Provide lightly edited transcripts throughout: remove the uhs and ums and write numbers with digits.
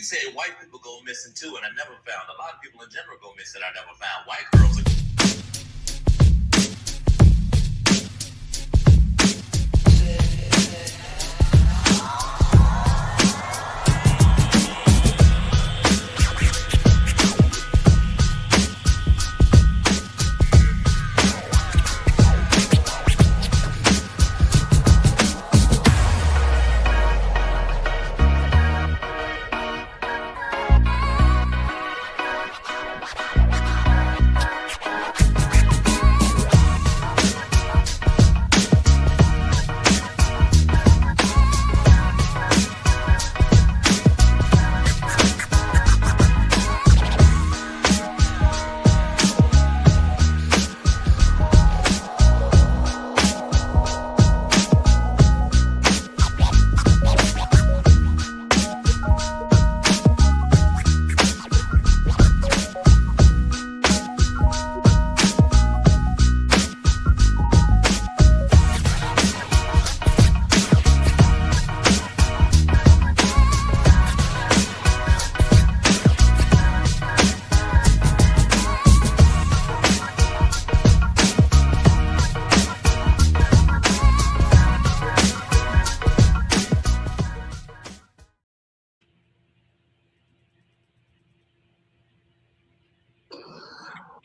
said white people go missing too, and I never found. A lot of people in general go missing. I never found. White girls are...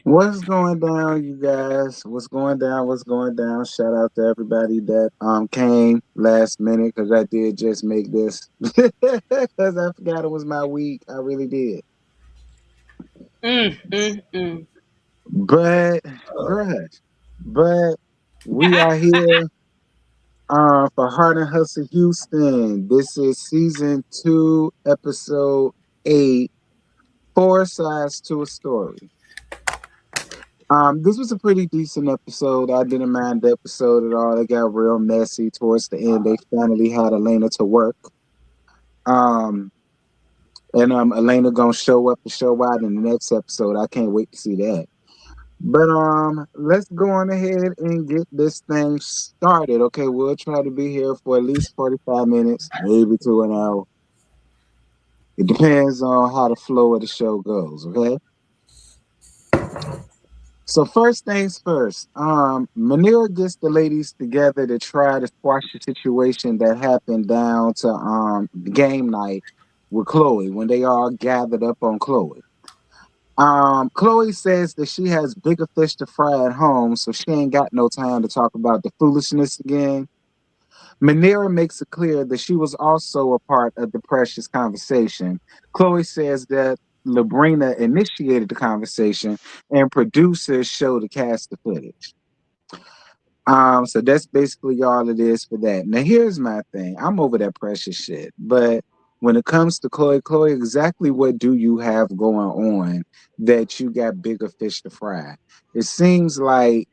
What's going down, you guys? What's going down? What's going down? Shout out to everybody that came last minute, because I did just make this because I forgot it was my week. I really did. But we are here for Heart and Hustle Houston. This is season 2, episode 8, 4 sides to a story. This was a pretty decent episode. I didn't mind the episode at all. It got real messy towards the end. They finally had Elena to work. And Elena gonna show up and show out in the next episode. I can't wait to see that. But let's go on ahead and get this thing started. Okay, we'll try to be here for at least 45 minutes, maybe to an hour. It depends on how the flow of the show goes, okay? So first things first, Manira gets the ladies together to try to squash the situation that happened down to game night with Chloe when they all gathered up on Chloe. Chloe says that she has bigger fish to fry at home, so she ain't got no time to talk about the foolishness again. Manira makes it clear that she was also a part of the Precious conversation. Chloe says that Labrina initiated the conversation and producers show the cast the footage. So that's basically all it is for that. Now here's my thing. I'm over that Precious shit, but when it comes to Chloe, exactly what do you have going on that you got bigger fish to fry? It seems like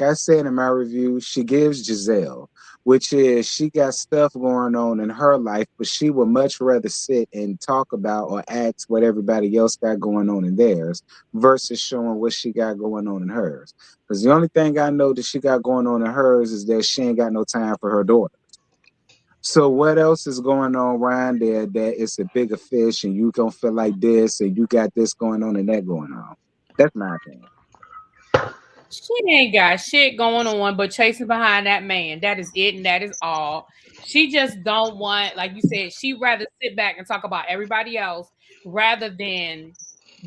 I said in my review, she gives Giselle, which is she got stuff going on in her life, but she would much rather sit and talk about or ask what everybody else got going on in theirs versus showing what she got going on in hers. Because the only thing I know that she got going on in hers is that she ain't got no time for her daughter. So what else is going on around there that it's a bigger fish and you gonna feel like this and you got this going on and that going on? That's my opinion. She ain't got shit going on but chasing behind that man. That is it, and that is all. She just don't want, like you said, she'd rather sit back and talk about everybody else rather than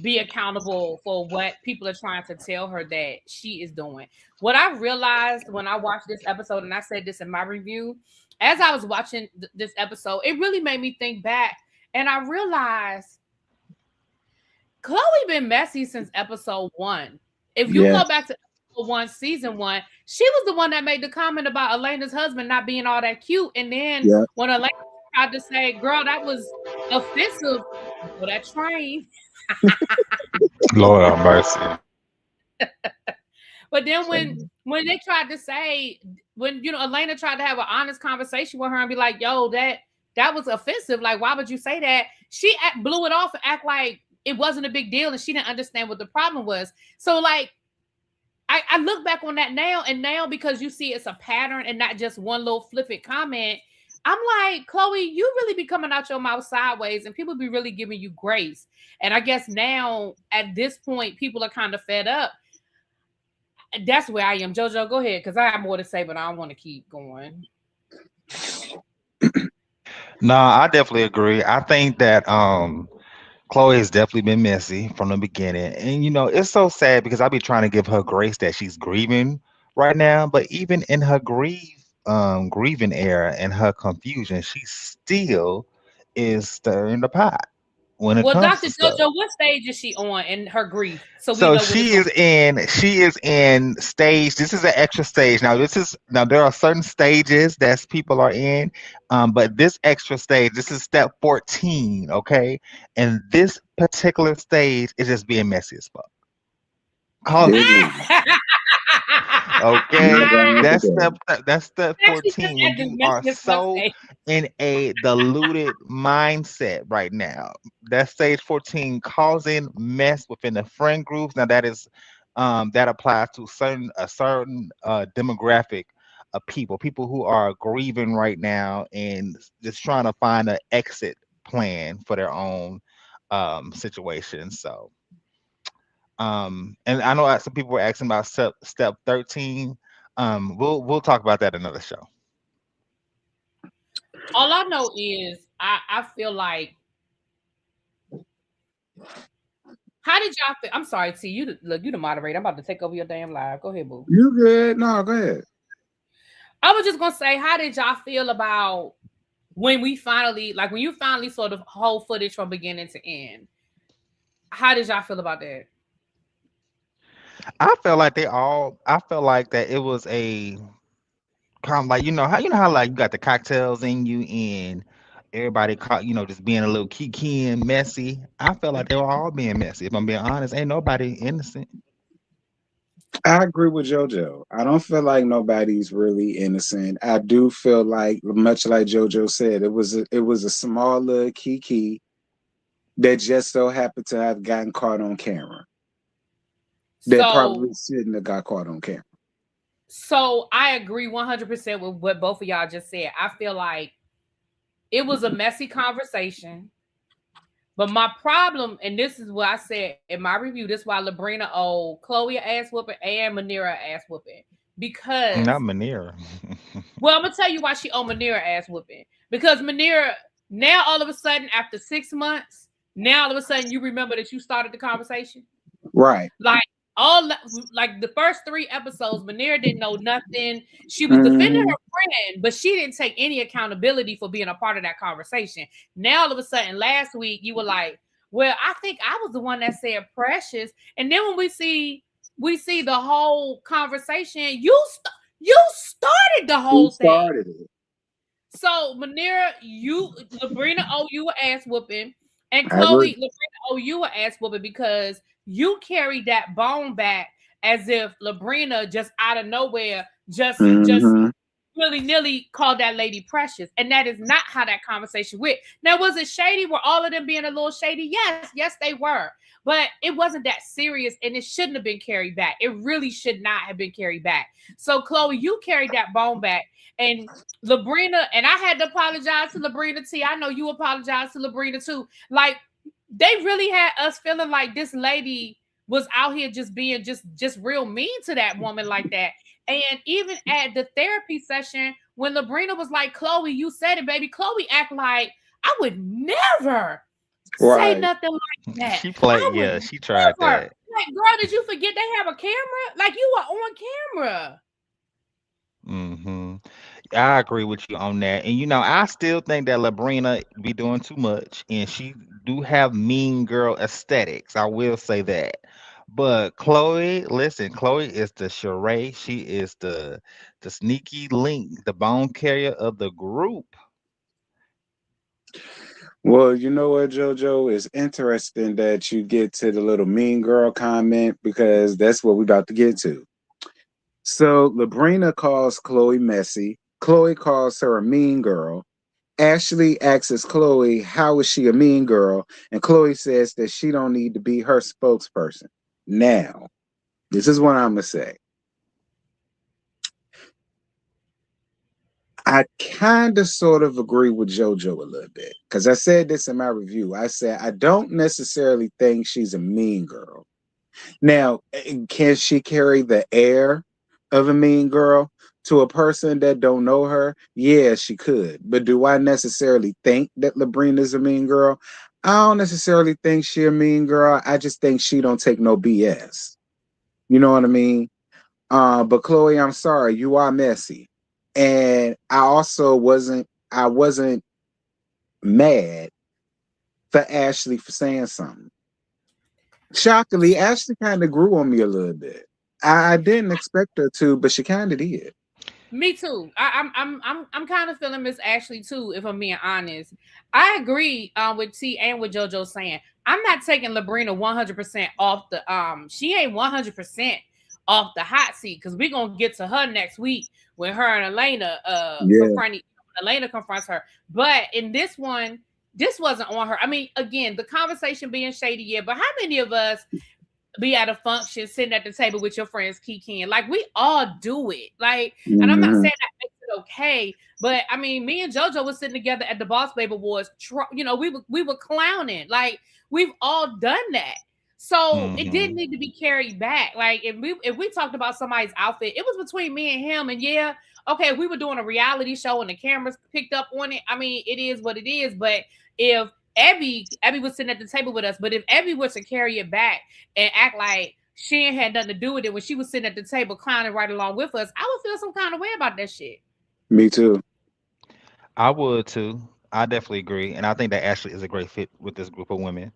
be accountable for what people are trying to tell her that she is doing. What I realized when I watched this episode, and I said this in my review, as I was watching this episode, it really made me think back, and I realized Chloe been messy since episode 1. If you go back to episode 1, season 1, she was the one that made the comment about Elena's husband not being all that cute, and then when Elena tried to say, "Girl, that was offensive," for that train. Lord have mercy. But then when they tried to say, when Elena tried to have an honest conversation with her and be like, "Yo, that was offensive. Like, why would you say that?" She blew it off and act like it wasn't a big deal and she didn't understand what the problem was. So like, I look back on that now, and now because you see it's a pattern and not just one little flippant comment, I'm like, Chloe, you really be coming out your mouth sideways and people be really giving you grace. And I guess now at this point, people are kind of fed up. That's where I am. JoJo, go ahead, because I have more to say, but I don't want to keep going. No, I definitely agree. I think that Chloe has definitely been messy from the beginning. And it's so sad because I be trying to give her grace that she's grieving right now. But even in her grieving era and her confusion, she still is stirring the pot when it Well, comes Dr. to stuff. JoJo, what stage is she on in her grief? So we So know what it's going. she is in stage. This is an extra stage. Now there are certain stages that people are in, but this extra stage, this is step 14, okay? And this particular stage is just being messy as fuck. Call it. Big Okay, never understood. that's step She's just 14 when at this you are messiest fuck so stage. in a diluted mindset right now. That's stage 14, causing mess within the friend groups. Now that applies to certain demographic of people who are grieving right now and just trying to find an exit plan for their own situation. So and I know some people were asking about step 13. We'll talk about that another show. All I know is I feel like, how did y'all feel? I'm sorry, T. You the moderator. I'm about to take over your damn live. Go ahead, boo. You good? No, go ahead. I was just gonna say, how did y'all feel about when you finally saw the whole footage from beginning to end? How did y'all feel about that? I felt like that it was a kind of like how like you got the cocktails in you and everybody caught just being a little kiki and messy. I felt like they were all being messy. If I'm being honest, ain't nobody innocent. I agree with JoJo. I don't feel like nobody's really innocent. I do feel like, much like JoJo said, it was a small little kiki that just so happened to have gotten caught on camera. That probably shouldn't have got caught on camera. So I agree 100% with what both of y'all just said. I feel like it was a messy conversation. But my problem, and this is what I said in my review, this is why Labrina owed Chloe ass whooping and Manira ass whooping. Because Not Manira. well, I'm gonna tell you why she owed Manira ass whooping. Because Manira, now all of a sudden, after 6 months, now all of a sudden you remember that you started the conversation. Right. Like the first 3 episodes, Manira didn't know nothing. She was defending her friend, but she didn't take any accountability for being a part of that conversation. Now all of a sudden, last week you were like, "Well, I think I was the one that said precious." And then when we see the whole conversation, you started the whole thing. It. So Manira, Labrina owe you an ass whooping, and Chloe, Labrina owe you an ass whooping because you carried that bone back as if Labrina just out of nowhere just willy-nilly called that lady precious. And that is not how that conversation went. Now, was it shady? Were all of them being a little shady? Yes, they were. But it wasn't that serious, and it shouldn't have been carried back. It really should not have been carried back. So, Chloe, you carried that bone back. And Labrina, and I had to apologize to Labrina T. I know you apologized to Labrina too. Like, they really had us feeling like this lady was out here just being just real mean to that woman like that. And even at the therapy session, when Labrina was like, "Chloe, you said it, baby," Chloe act like I would never say nothing like that. She played, yeah, she tried that. Like, girl, did you forget they have a camera? Like, you were on camera. I agree with you on that. And I still think that Labrina be doing too much and she do have mean girl aesthetics. I will say that. But Chloe, listen, Chloe is the charade. She is the sneaky link, the bone carrier of the group. Well, you know what, JoJo? It's interesting that you get to the little mean girl comment because that's what we're about to get to. So Labrina calls Chloe messy. Chloe calls her a mean girl. Ashley asks Chloe, how is she a mean girl? And Chloe says that she don't need to be her spokesperson. Now, this is what I'm going to say. I kind of sort of agree with JoJo a little bit because I said this in my review. I said I don't necessarily think she's a mean girl. Now, can she carry the air of a mean girl to a person that don't know her? Yeah, she could. But do I necessarily think that Labrina's a mean girl? I don't necessarily think she a mean girl. I just think she don't take no BS. You know what I mean? But Chloe, I'm sorry, you are messy. And I wasn't mad for Ashley for saying something. Shockingly, Ashley kind of grew on me a little bit. I didn't expect her to, but she kind of did. Me too. I'm kind of feeling Miss Ashley too, if I'm being honest. I agree with T and with JoJo saying I'm not taking Labrina 100% off the she ain't 100% off the hot seat because we're gonna get to her next week when her and Elena Yeah, confronting Elena confronts her. But in this one, this wasn't on her. I mean, again, the conversation being shady, yeah, but how many of us be at a function, sitting at the table with your friends, kikiing? Like we all do it. Like, and I'm not hmm saying that makes it okay, but I mean, me and JoJo was sitting together at the Boss Baby Awards. We were clowning. Like we've all done that. So it didn't Hmm. need to be carried back. Like if we talked about somebody's outfit, it was between me and him. And yeah, okay, we were doing a reality show and the cameras picked up on it. I mean, it is what it is. But if Abby was sitting at the table with us, but if Abby was to carry it back and act like she ain't had nothing to do with it when she was sitting at the table clowning right along with us, I would feel some kind of way about that shit. me too. I would too. I definitely agree, and I think that Ashley is a great fit with this group of women.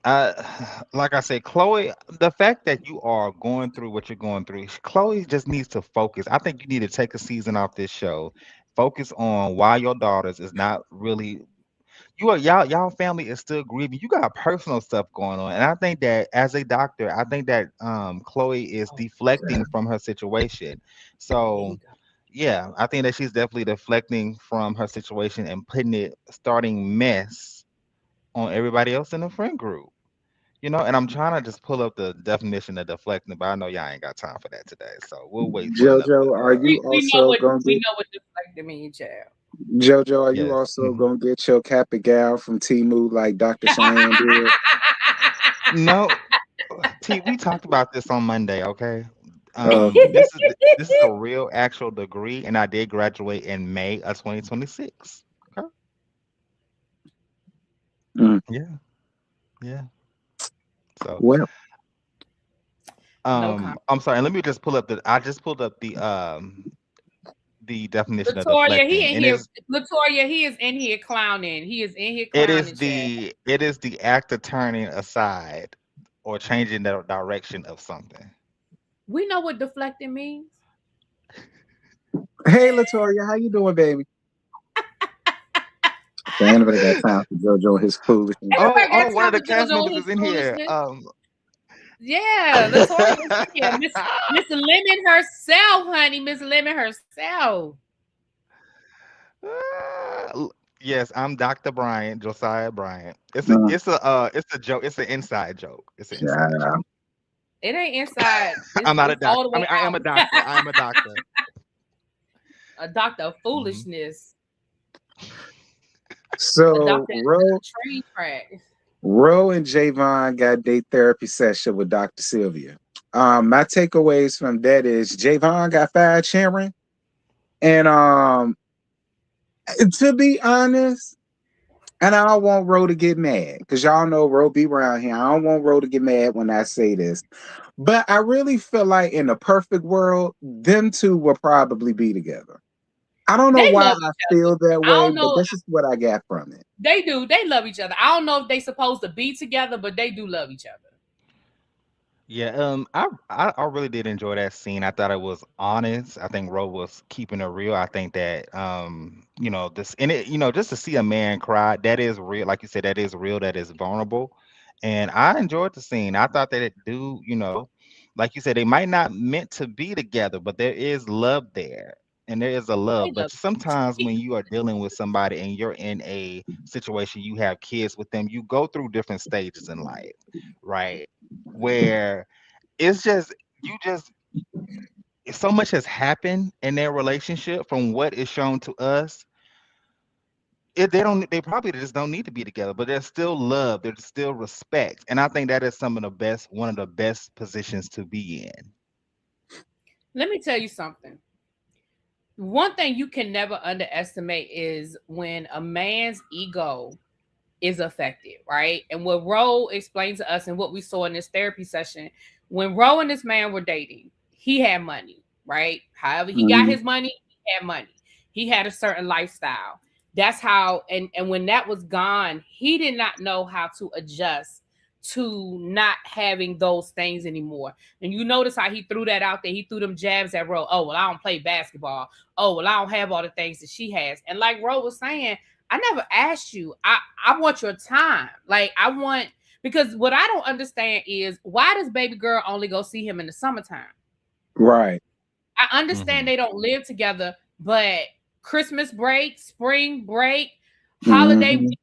I like I said, Chloe, the fact that you are going through what you're going through, Chloe just needs to focus. I think you need to take a season off this show. Focus on why your daughters is not really y'all family is still grieving. You got personal stuff going on. And I think that as a doctor, I think that Chloe is Oh, deflecting from her situation. there So you go. yeah, I think that she's definitely deflecting from her situation and putting it starting mess on everybody else in the friend group. And I'm trying to just pull up the definition of deflecting, but I know y'all ain't got time for that today. So we'll wait for another Jojo, are you We know also what gonna we get know what deflecting means, child. Jojo? Are you yes. also gonna get your Kappa gal from Timu like Dr. Cheyenne did? No, T, we talked about this on Monday, okay? Uh, This is a real actual degree, and I did graduate in May of 2026. Okay. mm, Yeah, yeah. So, well, No comment. I'm sorry. Let me just pull up I just pulled up the definition of Latoya, he deflecting, in and here. Latoya, he is in here clowning. He is in here it is clowning, child. the act of turning aside or changing the direction of something. We know what deflecting means. hey Latoya, how you doing, baby? Ain't nobody got time for Jojo and his foolishness. Oh, Everybody got one of time the for cast JoJo and members his is in here. foolishness. Yeah, Latoya is in here. Miss Lemon herself, honey. Miss Lemon herself. Yes, I'm Dr. Bryant, Josiah Bryant. Uh, It's a joke. It's an inside joke. It's an inside joke. child. It ain't inside. It's I'm not a it's all doctor. the I way mean, I am a out. doctor. I am a doctor. A doctor of Hmm. foolishness. A So doctor Ro, at the train track. Ro and Javon got their therapy session with Dr. Sylvia. My takeaways from that is Javon got fired Sharon. And to be honest, and I don't want Ro to get mad because y'all know Ro be around here. I don't want Ro to get mad when I say this. But I really feel like in a perfect world, them two will probably be together. I don't know They why love I each other. feel that I way, don't but know. this is what I got from it. They do. They love each other. I don't know if they supposed to be together, but they do love each other. Yeah, I really did enjoy that scene. I thought it was honest. I think Ro was keeping it real. I think that this and it, just to see a man cry, that is real. Like you said, that is real, that is vulnerable. And I enjoyed the scene. I thought that it do, like you said, they might not meant to be together, but there is love there. And there is a They love. love But sometimes when you are dealing with somebody and you're in a situation, you have kids with them, you go through different stages in life, right? Where it's just you just so much has happened in their relationship from what is shown to us. They probably just don't need to be together, but there's still love, there's still respect. And I think that is one of the best positions to be in. Let me tell you something. One thing you can never underestimate is when a man's ego is affected, right? And what Ro explained to us and what we saw in this therapy session, when Ro and this man were dating, he had money, right? However, he got his money, he had money. He had a certain lifestyle. That's how, and when that was gone, he did not know how to adjust to not having those things anymore. And you notice how he threw that out there. He threw them jabs at Ro. Oh, well, I don't play basketball. Oh, well, I don't have all the things that she has. And like Ro was saying, I never asked you. I want your time. Like because what I don't understand is why does baby girl only go see him in the summertime? Right. I understand they don't live together, but Christmas break, spring break, holiday weekends,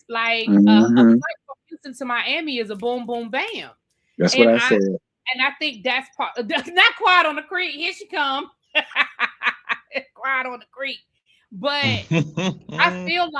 like a flight from Houston to Miami is a boom, boom, bam. That's what I said. And I think that's part. Not Quiet on the Creek. Here she come. Quiet on the Creek. But I feel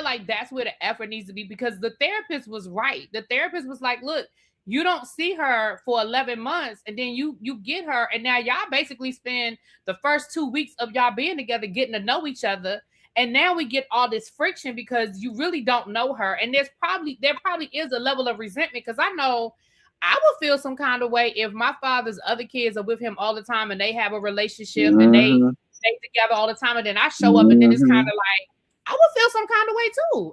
like that's where the effort needs to be, because the therapist was right. The therapist was like, look, you don't see her for 11 months and then you get her, and now y'all basically spend the first 2 weeks of y'all being together getting to know each other, and now we get all this friction because you really don't know her. And there probably is a level of resentment, because I know I would feel some kind of way if my father's other kids are with him all the time and they have a relationship and they stay together all the time, and then I show up and then it's kind of like I would feel some kind of way too.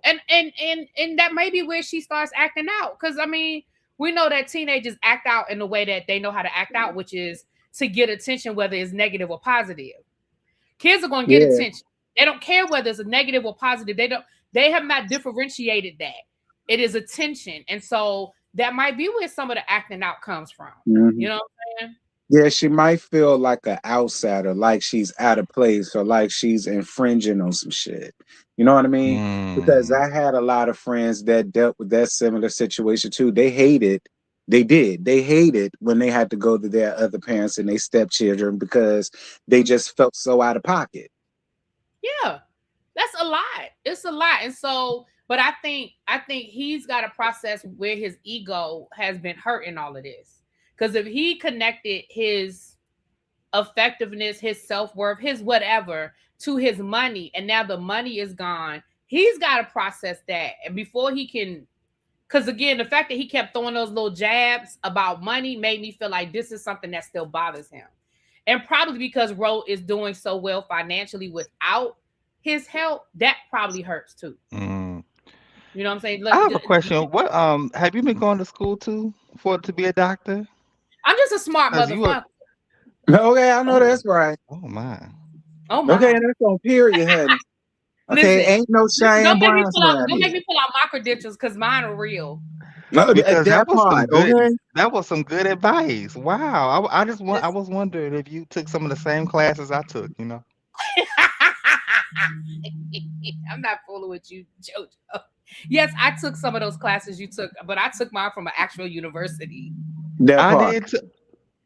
And that may be where she starts acting out, because I mean, we know that teenagers act out in the way that they know how to act out, which is to get attention, whether it's negative or positive. Kids are going to get attention. They don't care whether it's a negative or positive. They have not differentiated that. It is attention. And so that might be where some of the acting out comes from. You know what I'm saying? Yeah, she might feel like an outsider, like she's out of place or like she's infringing on some shit. You know what I mean? Because I had a lot of friends that dealt with that similar situation too. They hated when they had to go to their other parents and their stepchildren because they just felt so out of pocket. Yeah, that's a lot. It's a lot. And so, but I think he's got a process where his ego has been hurt in all of this. Because if he connected his effectiveness, his self-worth, his whatever to his money, and now the money is gone, he's got to process that. And before he can, because again, the fact that he kept throwing those little jabs about money made me feel like this is something that still bothers him. And probably because Ro is doing so well financially without his help, that probably hurts too. You know what I'm saying? I have a question. What have you been going to school to be a doctor? I'm just a smart motherfucker. Okay, I know that's right. Oh my. Okay, that's on period, honey. Okay, listen, ain't no shame. Don't make me pull out my credentials, because mine are real. No, because that was some good. Okay? That was some good advice. Wow. I was wondering if you took some of the same classes I took. You know. I'm not fooling with you, JoJo. Yes, I took some of those classes you took, but I took mine from an actual university. Did too.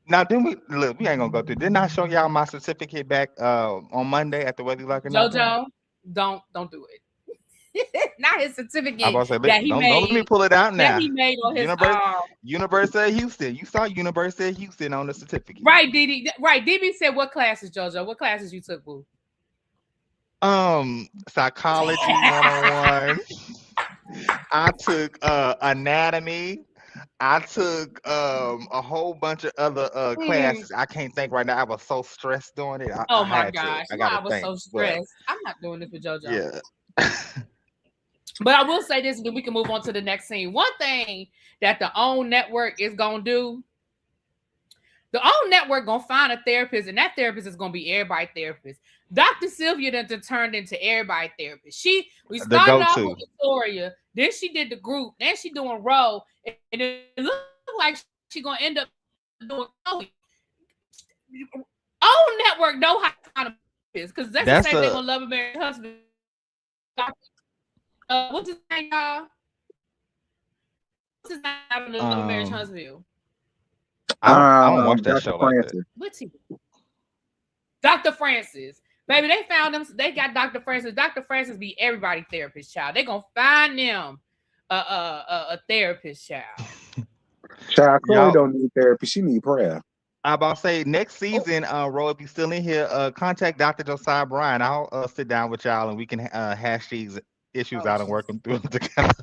Now, then we ain't gonna go through. Didn't I show y'all my certificate back on Monday at the Whether You Like It or Not? JoJo, don't do it. Not his certificate I was say, that he don't made. Let me pull it out now. That he made on his University of Houston. You saw University of Houston on the certificate, right? Didi, right? DB said, "What classes, JoJo? What classes you took, boo?" Psychology 101. I took anatomy. I took a whole bunch of other classes. I can't think right now. I was so stressed doing it. Oh my gosh, I was think, so stressed. I'm not doing this with JoJo. Yeah. But I will say this, and then we can move on to the next scene. One thing that the OWN network is gonna do, the OWN network gonna find a therapist, and that therapist is gonna be everybody therapist. Dr. Sylvia then turned into everybody therapist. We started off with Victoria, then she did the group, then she doing Ro, and it looks like she gonna end up doing Chloe. OWN network know how to find a therapist, because that's the same thing on Love and Married Husband. What's his name, y'all? What's his name on the Love and Marriage Huntsville? I don't watch that Dr. show Francis. like that. What's he? Dr. Francis. Baby, they found them. They got Dr. Francis. Dr. Francis be everybody therapist, child. They gonna find them a therapist, child. Child, Chloe Y'all, don't need therapy. She need prayer. I about to say next Oh, season, Ro, if you still in here, contact Dr. Josiah Bryan. I'll sit down with y'all and we can hash these issues oh, out and Jesus. work them through them together.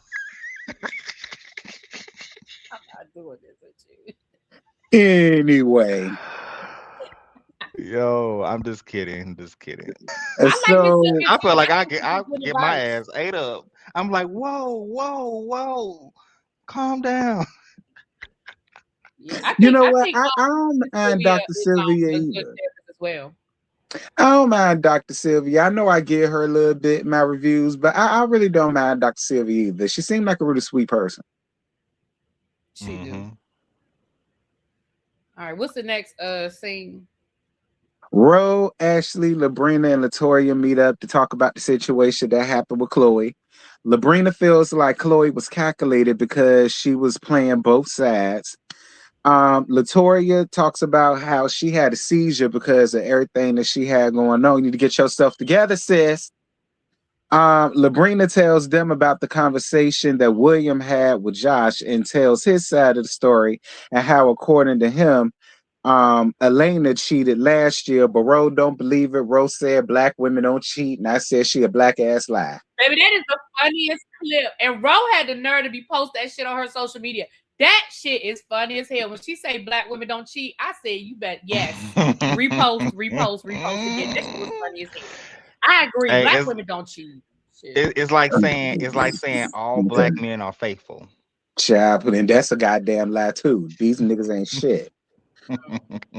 I'm not doing this with you. Anyway, Yo, I'm just kidding. Just kidding. I like Miss so Sylvia I too. feel like I think she I gives good get my advice. ass ate up. I'm like, whoa, calm down. Yeah, you know I what? think I don't Miss mind Sylvia Dr. is Sylvia a good either. therapist as well. I don't mind Dr. Sylvia. I know I give her a little bit in my reviews, but I really don't mind Dr. Sylvia either. She seemed like a really sweet person. She do. Hmm. All right, what's the next scene? Ro, Ashley, Labrina, and Latoya meet up to talk about the situation that happened with Chloe. Labrina feels like Chloe was calculated because she was playing both sides. Latoya talks about how she had a seizure because of everything that she had going on. You need to get yourself together, sis. Labrina tells them about the conversation that William had with Josh and tells his side of the story and how, according to him, Elena cheated last year, but Ro don't believe it. Ro said black women don't cheat, and I said she a black ass lie. Baby, that is the funniest clip. And Ro had the nerve to be post that shit on her social media. That shit is funny as hell. When she say black women don't cheat, I said you bet yes. Repost, repost, repost again. That shit was funny as hell. I agree. Hey, Black women don't cheat. Shit. it's like saying all black men are faithful. Child, and that's a goddamn lie too. These niggas ain't shit.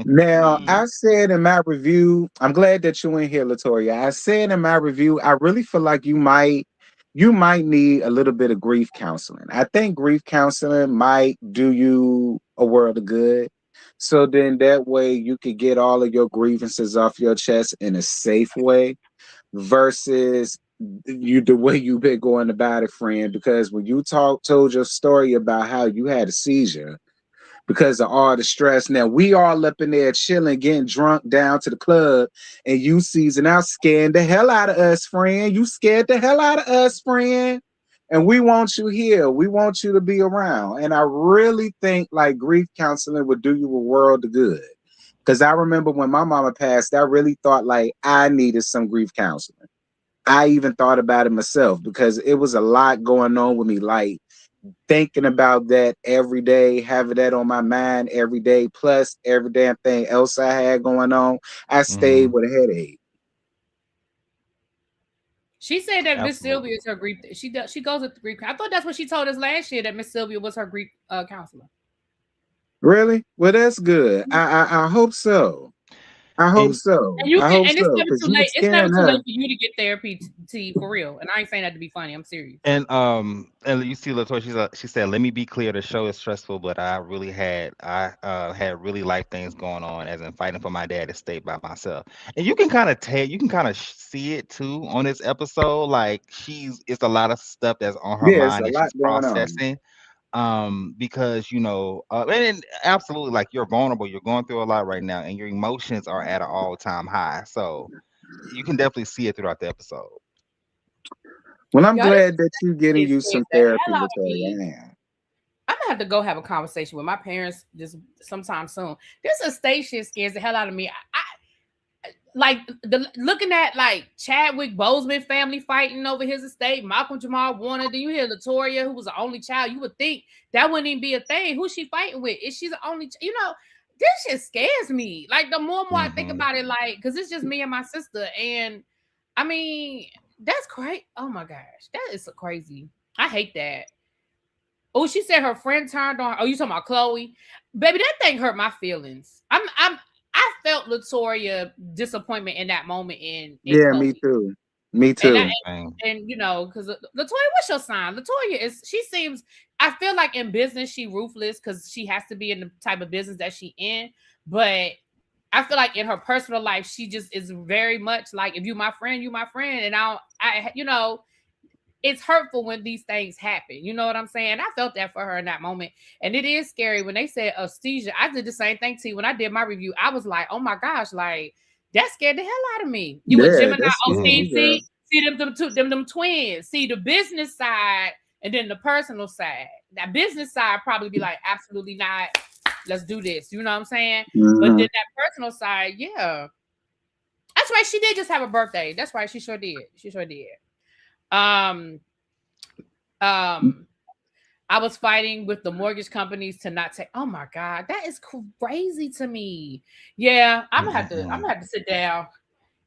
Now, I said in my review, I'm glad that you in here, Latoya. I said in my review, I really feel like you might need a little bit of grief counseling. I think grief counseling might do you a world of good. So then that way you could get all of your grievances off your chest in a safe way versus the way you've been going about it, friend. Because when you told your story about how you had a seizure because of all the stress. Now we all up in there chilling, getting drunk down to the club, and you season out scaring the hell out of us, friend. You scared the hell out of us, friend. And we want you here. We want you to be around. And I really think like grief counseling would do you a world of good. Because I remember when my mama passed, I really thought like I needed some grief counseling. I even thought about it myself because it was a lot going on with me. Like thinking about that every day, having that on my mind every day, plus every damn thing else I had going on, I stayed Hmm. with a headache. She said that Miss Absolutely. Sylvia is her grief. She does. She goes with the grief. I thought that's what she told us last year that Miss Sylvia was her grief counselor. Really? Well, that's good. I hope so. I hope And so. And you I can, hope and it's so. never Because too you late. was It's never scaring too late her. for you to get therapy, T, for real. And I ain't saying that to be funny. I'm serious. and you see Latoya, she said, "Let me be clear. The show is stressful, but I had really life things going on, as in fighting for my dad estate by myself." And you can kind of see it too on this episode. Like it's a lot of stuff that's on her Yeah, it's mind a that lot she's going on. processing. Because and absolutely, like you're vulnerable. You're going through a lot right now, and your emotions are at an all-time high. So you can definitely see it throughout the episode. Well, I'm Y'all, this glad that you're getting shit you scares some the therapy, hell out of me. Latoya. I am. I'm gonna have to go have a conversation with my parents just sometime soon. This estate shit scares the hell out of me. I like looking at like Chadwick Boseman family fighting over his estate, Malcolm Jamal Warner. Then you hear Latoya, who was the only child. You would think that wouldn't even be a thing. Who's she fighting with? Is she the only? This shit scares me. Like the more and more I think Hmm. about it, like because it's just me and my sister, and I mean that's crazy. Oh my gosh, that is so crazy. I hate that. Oh, she said her friend turned on her. Oh, you talking about Chloe? Baby, that thing hurt my feelings. I felt Latoya disappointment in that moment in Yeah, me Chloe. too. Me And I too. and because Latoya, what's your sign? Latoya she seems I feel like in business she ruthless because she has to be in the type of business that she in. But I feel like in her personal life, she just is very much like if you my friend, you my friend. And it's hurtful when these things happen. You know what I'm saying? I felt that for her in that moment. And it is scary when they said anesthesia. I did the same thing to you. When I did my review, I was like, oh my gosh, like That scared the hell out of me. You a Yeah, Gemini. that's Oh, scary, girl. see them twins. See the business side and then the personal side. That business side probably be like, absolutely not. Let's do this. You know what I'm saying? But then that personal side, yeah. That's right. She did just have a birthday. That's right. She sure did. She sure did. I was fighting with the mortgage companies to not take. Oh my God, that is crazy to me. Yeah, I'm gonna have to sit down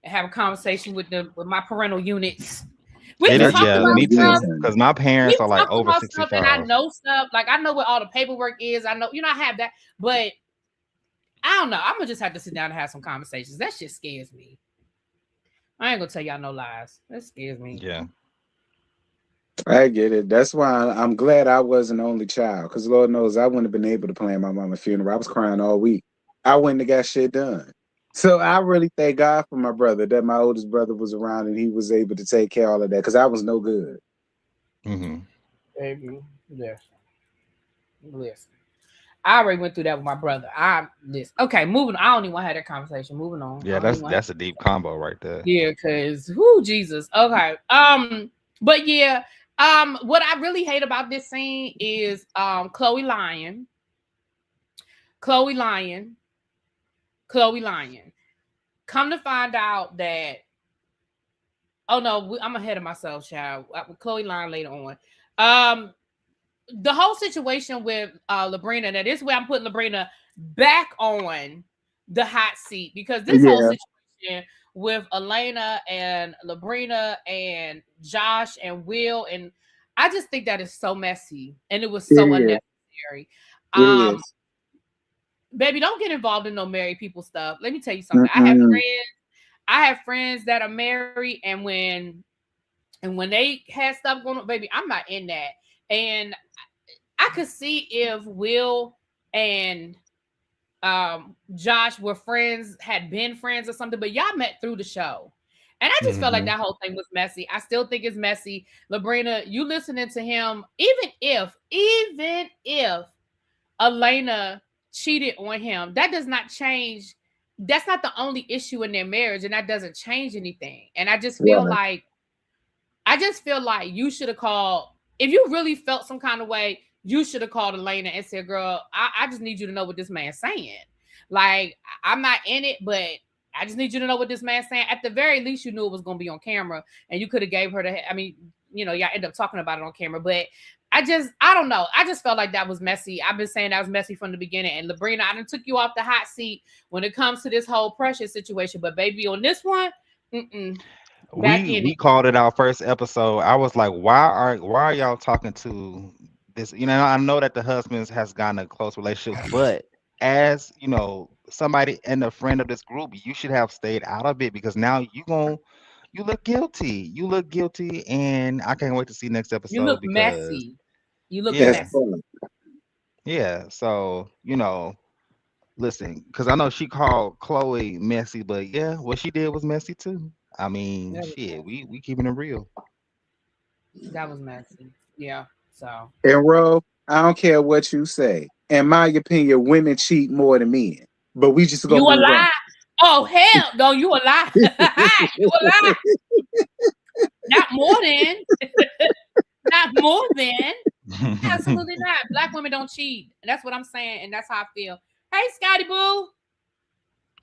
and have a conversation with my parental units. We It is, talk yeah, about me too. stuff. Because my We parents are like talk over about stuff, and I 65. know stuff. Like I know what all the paperwork is. I know, I have that, but I don't know. I'm gonna just have to sit down and have some conversations. That shit scares me. I ain't gonna tell y'all no lies. That scares me. Yeah. I get it. That's why I'm glad I wasn't the only child. Because Lord knows I wouldn't have been able to plan my mama's funeral. I was crying all week. I wouldn't have got shit done. So I really thank God for my brother, that my oldest brother was around and he was able to take care of all of that. Because I was no good. Baby, listen. I already went through that with my brother. Okay, moving on. I don't even want to have that conversation. Moving on. Yeah, that's a deep combo right there. Yeah, because Jesus. Okay. But yeah, what I really hate about this scene is Chloe Lion. Come to find out that, oh no, I'm ahead of myself, child. Chloe Lion later on. The whole situation with Labrina, now this is where I'm putting Labrina back on the hot seat, because this whole situation with Elena and Labrina and Josh and Will, and I just think that is so messy and it was so unnecessary. It is. Baby, don't get involved in no married people stuff. Let me tell you something. I have friends that are married, and when they had stuff going on, baby, I'm not in that. And I could see if Will and Josh were friends, had been friends or something, but y'all met through the show. And I just felt like that whole thing was messy. I still think it's messy. Labrina, you listening to him, even if Elena cheated on him, that does not change. That's not the only issue in their marriage, and that doesn't change anything. And I just feel like you should have called. If you really felt some kind of way, you should have called Elena and said, girl, I just need you to know what this man's saying. Like, I'm not in it, but I just need you to know what this man's saying. At the very least, you knew it was going to be on camera, and you could have gave her y'all end up talking about it on camera. But I don't know. I just felt like that was messy. I've been saying that was messy from the beginning. And Labrina, I done took you off the hot seat when it comes to this whole Precious situation. But baby, on this one, We called it our first episode. I was like, why are y'all talking to this? I know that the husbands has gotten a close relationship, but as somebody and a friend of this group, you should have stayed out of it, because now you look guilty. You look guilty, and I can't wait to see next episode. You look messy. You look messy. Yeah. So listen, because I know she called Chloe messy, but yeah, what she did was messy too. I mean, shit, we keeping it real. That was messy. Yeah. So. And Ro, I don't care what you say. In my opinion, women cheat more than men. But we just gonna You a lie. Oh hell no, you a lie. You a lie. Not more than. Not more than. Absolutely not. Black women don't cheat. That's what I'm saying, and that's how I feel. Hey, Scotty Boo.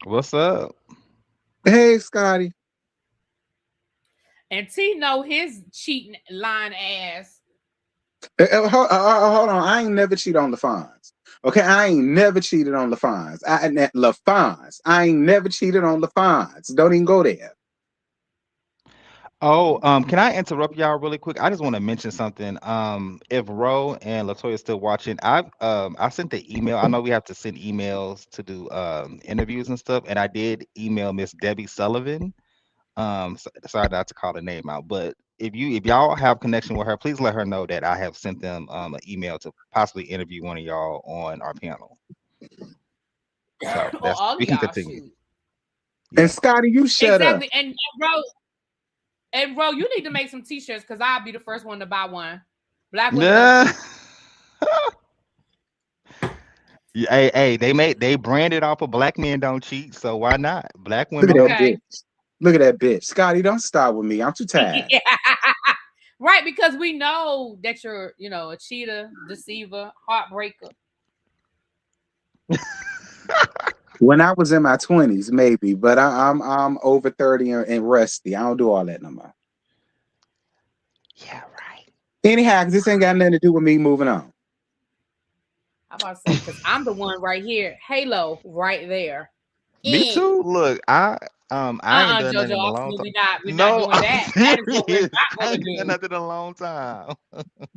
What's up? Hey, Scotty. And T know his cheating line ass. Hold on. I ain't never cheated on the Fonz. Okay, I ain't never cheated on the Fonz. I ain't never cheated on the Fonz. Don't even go there. Oh, can I interrupt y'all really quick? I just want to mention something. If Ro and Latoya are still watching, I sent the email. I know we have to send emails to do interviews and stuff, and I did email Miss Debbie Sullivan. Sorry not to call the name out, but if y'all have connection with her, please let her know that I have sent them an email to possibly interview one of y'all on our panel. So we can continue. And Scotty, you shut up. Exactly. And Ro, you need to make some t-shirts, because I'll be the first one to buy one. Black women. Hey, they branded off of black men don't cheat, so why not? Black Look at women that don't Okay. cheat. bitch. Look at that bitch. Scotty, don't start with me. I'm too tired. Right, because we know that you're, a cheater, deceiver, heartbreaker. When I was in my 20s, maybe, but I'm over 30 and rusty. I don't do all that no more. Yeah, right. Anyhow, 'cause this ain't got nothing to do with me moving on. I'm about to say, because I'm the one right here. Halo right there. Me Eh. too. Look, I ain't done nothing Jojo, in a long time. absolutely not. We're not No, doing I'm that. That is what we're serious. not I gonna ain't done do. nothing in a long time.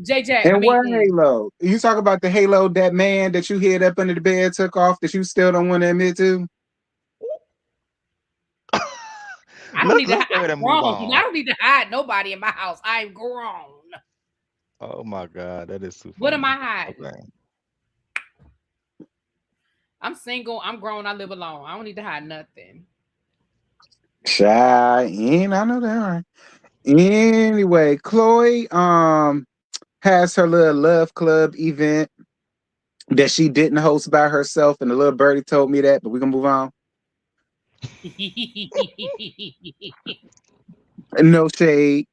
JJ, I And what mean, Halo? You talk about the Halo that man that you hid up under the bed took off that you still don't want to admit to? I don't let's need to. let's go ahead I'm and move grown. I on. don't need to hide nobody in my house. I'm grown. Oh my God, that is too What am I funny. hiding? Okay. I'm single. I'm grown. I live alone. I don't need to hide nothing. Shy, and I know that, right? Anyway, Chloe has her little love club event that she didn't host by herself, and the little birdie told me that, but we're gonna move on. No shade.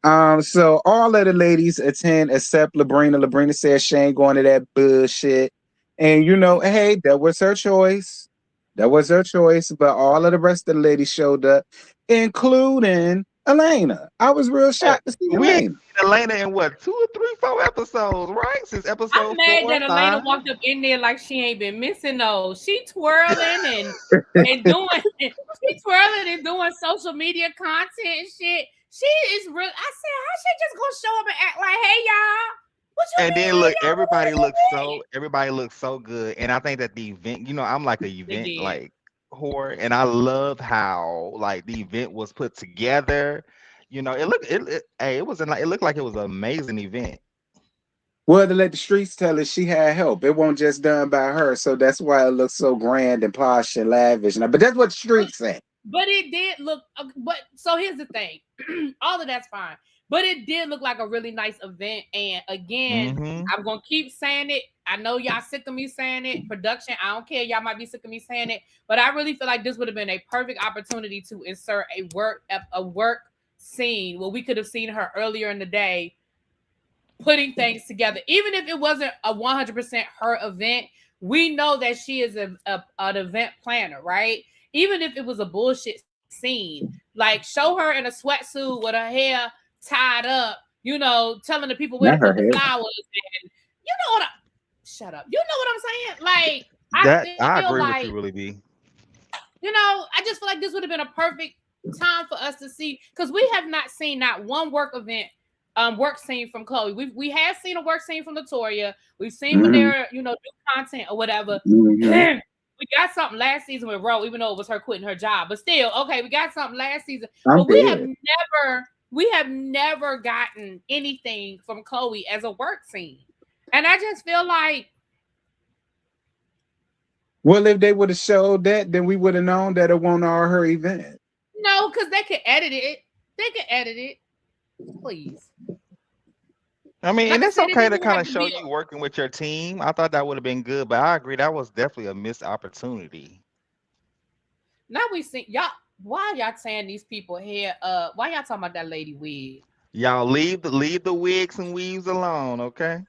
So all of the ladies attend except Labrina. Labrina says she ain't going to that bullshit. And hey, that was her choice. That was her choice. But all of the rest of the ladies showed up, including Elena. I was real Hey, shocked to see we ain't Elena. seen Elena in what 2 or 3, 4 episodes, right? Since I'm episode mad 4 or that Elena 5. walked up in there like she ain't been missing those. She twirling and doing she twirling and doing social media content and shit. She is real. I said, how she just gonna show up and act like, hey y'all, what you And then mean? look, Y'all don't want everybody looks so good. And I think that the event, I'm like an They event did. like whore, and I love how like the event was put together. It looked it looked like it was an amazing event. Well, to let the streets tell us she had help. It wasn't just done by her. So that's why it looks so grand and posh and lavish. But that's what the streets say. But it did look. But so here's the thing. All of that's fine. But it did look like a really nice event. And again, Hmm. I'm gonna keep saying it. I know y'all sick of me saying it. Production, I don't care. Y'all might be sick of me saying it, but I really feel like this would have been a perfect opportunity to insert a work scene where we could have seen her earlier in the day putting things together. Even if it wasn't a 100% her event, we know that she is an event planner, right? Even if it was a bullshit scene, like show her in a sweatsuit with her hair tied up, telling the people where to Not her put the hair. flowers, and you know what? Shut up. You know what I'm saying? Like That I I feel agree with like you, really be. I just feel like this would have been a perfect time for us to see, because we have not seen not one work scene from Chloe. We have seen a work scene from Latoya. We've seen when Mm-hmm. they're do content or whatever. Mm-hmm. We got something last season with Ro, even though it was her quitting her job. But still, okay, we got something last season. I'm But dead. we have never gotten anything from Chloe as a work scene. And I just feel like, Well, if they would have showed that, then we would have known that it wasn't all her event. no, because they could edit it. They could edit it. Please. I mean, Like and I it's said, it okay to didn't kind have of to show be. you working with your team. I thought that would have been good, but I agree that was definitely a missed opportunity. Now we see y'all. Why y'all saying these people here? Why y'all talking about that lady wig? Y'all leave the wigs and weaves alone, okay?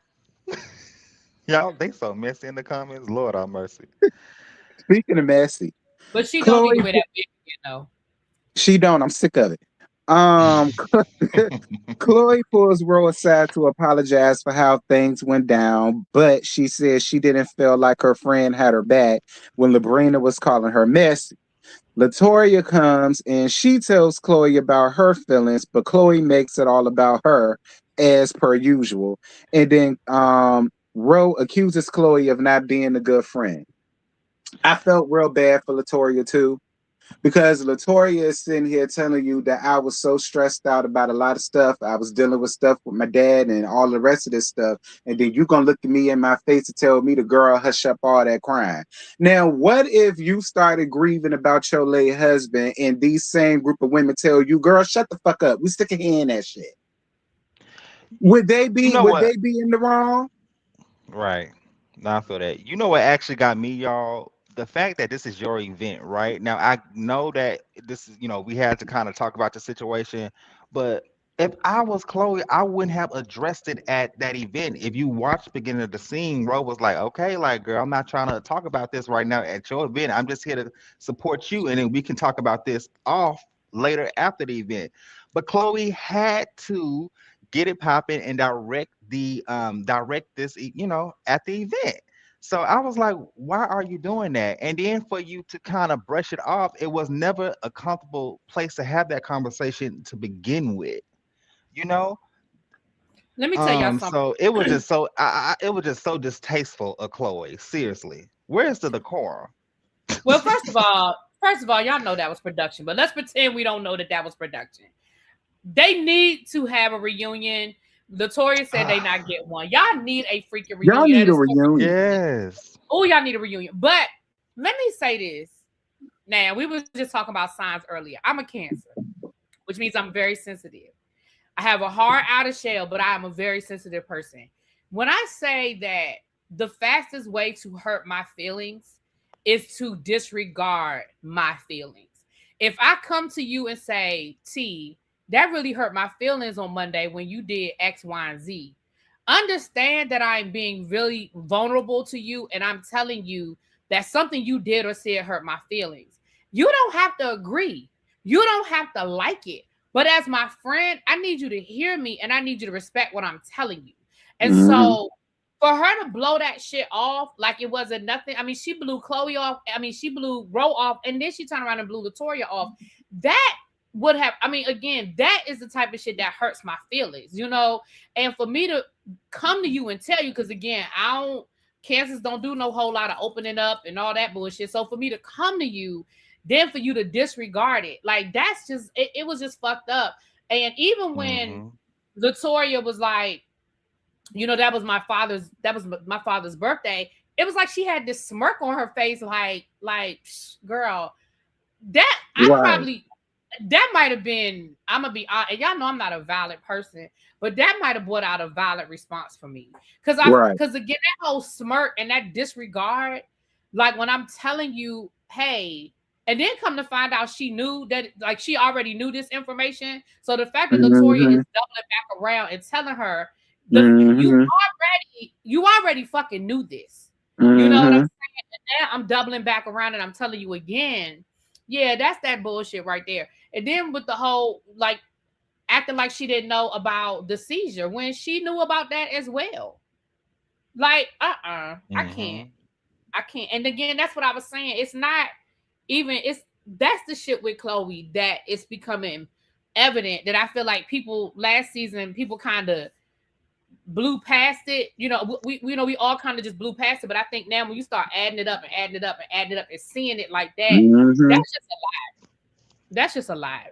Y'all, they so messy in the comments. Lord have mercy. Speaking of messy, But she don't need to Chloe, wear that wig, you know. she don't. I'm sick of it. Um, Chloe pulls Ro aside to apologize for how things went down, but she says she didn't feel like her friend had her back when Labrina was calling her messy. Latoya comes and she tells Chloe about her feelings, but Chloe makes it all about her as per usual. And then Ro accuses Chloe of not being a good friend. I felt real bad for Latoya too, because Latoya is sitting here telling you that I was so stressed out about a lot of stuff. I was dealing with stuff with my dad and all the rest of this stuff. And then you gonna look at me in my face and tell me the girl hush up all that crying. Now, what if you started grieving about your late husband and these same group of women tell you, girl, shut the fuck up. We stick a hand in that shit. You know Would what? they be in the wrong? Right. Now I feel that. You know what actually got me, y'all? The fact that this is your event, right? Now I know that this is, we had to kind of talk about the situation, but if I was Chloe, I wouldn't have addressed it at that event. If you watch the beginning of the scene, Ro was like, okay, like girl, I'm not trying to talk about this right now at your event. I'm just here to support you, and then we can talk about this off later after the event. But Chloe had to get it popping and direct this at the event. So I was like, why are you doing that? And then for you to kind of brush it off, it was never a comfortable place to have that conversation to begin with, you know. Let me tell y'all something. So it was just so it was just so distasteful of Chloe. Seriously, where's the decorum? Well, first of all, y'all know that was production, but let's pretend we don't know that was production. They need to have a reunion. Latoya said they not get one. Y'all need a freaking reunion. Y'all need a reunion. Yes. Oh, y'all need a reunion. But let me say this. Now, we was just talking about signs earlier. I'm a Cancer, which means I'm very sensitive. I have a hard outer shell, but I am a very sensitive person. When I say that the fastest way to hurt my feelings is to disregard my feelings. If I come to you and say, T, that really hurt my feelings on Monday when you did X, Y, and Z. Understand that I'm being really vulnerable to you and I'm telling you that something you did or said hurt my feelings. You don't have to agree. You don't have to like it. But as my friend, I need you to hear me and I need you to respect what I'm telling you. And so for her to blow that shit off like it wasn't nothing. I mean, she blew Chloe off. I mean, she blew Ro off and then she turned around and blew Latoya off. That would have, I mean, again, that is the type of shit that hurts my feelings, and for me to come to you and tell you, because again, Cancers don't do no whole lot of opening up and all that bullshit. So for me to come to you, then for you to disregard it, like that's just, it was just fucked up. And even when Latoya was like, that was my father's birthday, it was like she had this smirk on her face, like, girl, that that might have been, I'm gonna be honest, and y'all know I'm not a violent person, but that might have brought out a violent response for me. Because again, that whole smirk and that disregard, like when I'm telling you, hey, and then come to find out she knew that, like she already knew this information. So the fact that Latoya is doubling back around and telling her, you already fucking knew this. You know what I'm saying? And now I'm doubling back around and I'm telling you again. Yeah, that's that bullshit right there. And then with the whole, like, acting like she didn't know about the seizure when she knew about that as well. Like, I can't. And again, that's what I was saying. It's not even, that's the shit with Chloe that it's becoming evident that I feel like last season, people kind of blew past it. We all kind of just blew past it. But I think now when you start adding it up and adding it up and adding it up and seeing it like that, that's just a lie. That's just a lie.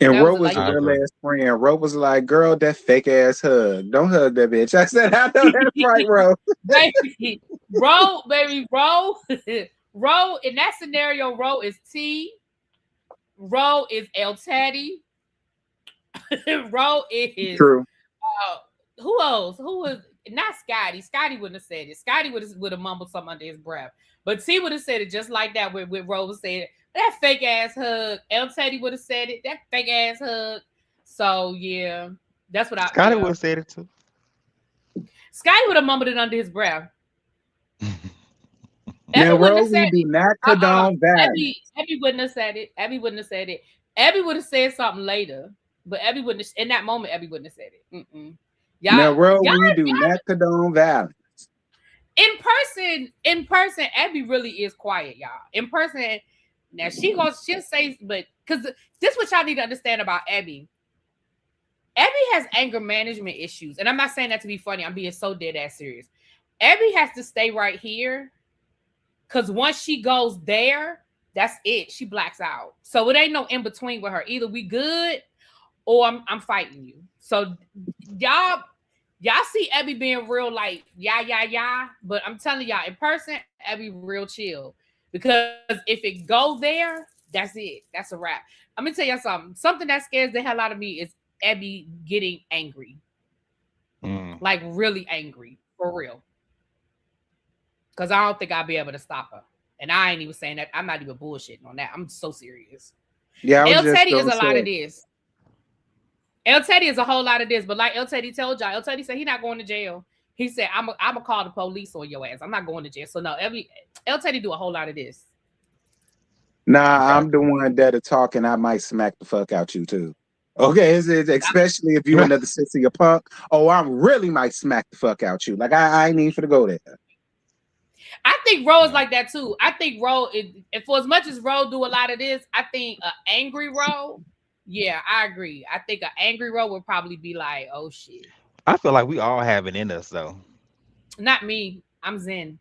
And Ro was a real ass friend. Ro was like, girl, that fake ass hug. Don't hug that bitch. I said, I know that's right, Ro. Baby, Ro, in that scenario, Ro is T. Ro is El Teddy. Ro is true. Who else? Who was not Scotty? Scotty wouldn't have said it. Scotty would have mumbled something under his breath. But T would have said it just like that with Rose said it. That fake ass hug. El Teddy would have said it. That fake ass hug. So yeah, that's what Scotty would have said it too. Scotty would have mumbled it under his breath. Now, Rose, we do not condone that. Abby wouldn't have said it. Abby wouldn't have said it. Abby would have said something later. But Abby wouldn't have, in that moment, Abby wouldn't have said it. Now, we do not condone violence. In person, Abby really is quiet, y'all. In person, now she'll say, but because this is what y'all need to understand about Abby. Abby has anger management issues. And I'm not saying that to be funny. I'm being so dead ass serious. Abby has to stay right here. Because once she goes there, that's it. She blacks out. So it ain't no in between with her. Either we good or I'm fighting you. So y'all see Abby being real like, yeah. But I'm telling y'all, in person, Abby real chill. Because if it go there, that's it. That's a wrap. I'm going to tell y'all something. Something that scares the hell out of me is Abby getting angry. Like really angry. For real. Because I don't think I'll be able to stop her. And I ain't even saying that. I'm not even bullshitting on that. I'm so serious. Yeah, I was El just Teddy is gonna a lot of say. this. El Teddy is a whole lot of this. But like El Teddy told y'all, El Teddy said he not going to jail. He said, I'm gonna call the police on your ass. I'm not going to jail. So no, El Teddy do a whole lot of this. Nah, Okay. I'm the one that'll talk, and I might smack the fuck out you too. Okay, especially if you another sissy a punk. Oh, I really might smack the fuck out you. Like I ain't need for to go there. I think Ro is like that too. I think Ro, if for as much as Ro do a lot of this, I think an angry Ro, yeah, I agree. I think an angry Ro would probably be like, oh shit. I feel like we all have it in us though. Not me. I'm Zen.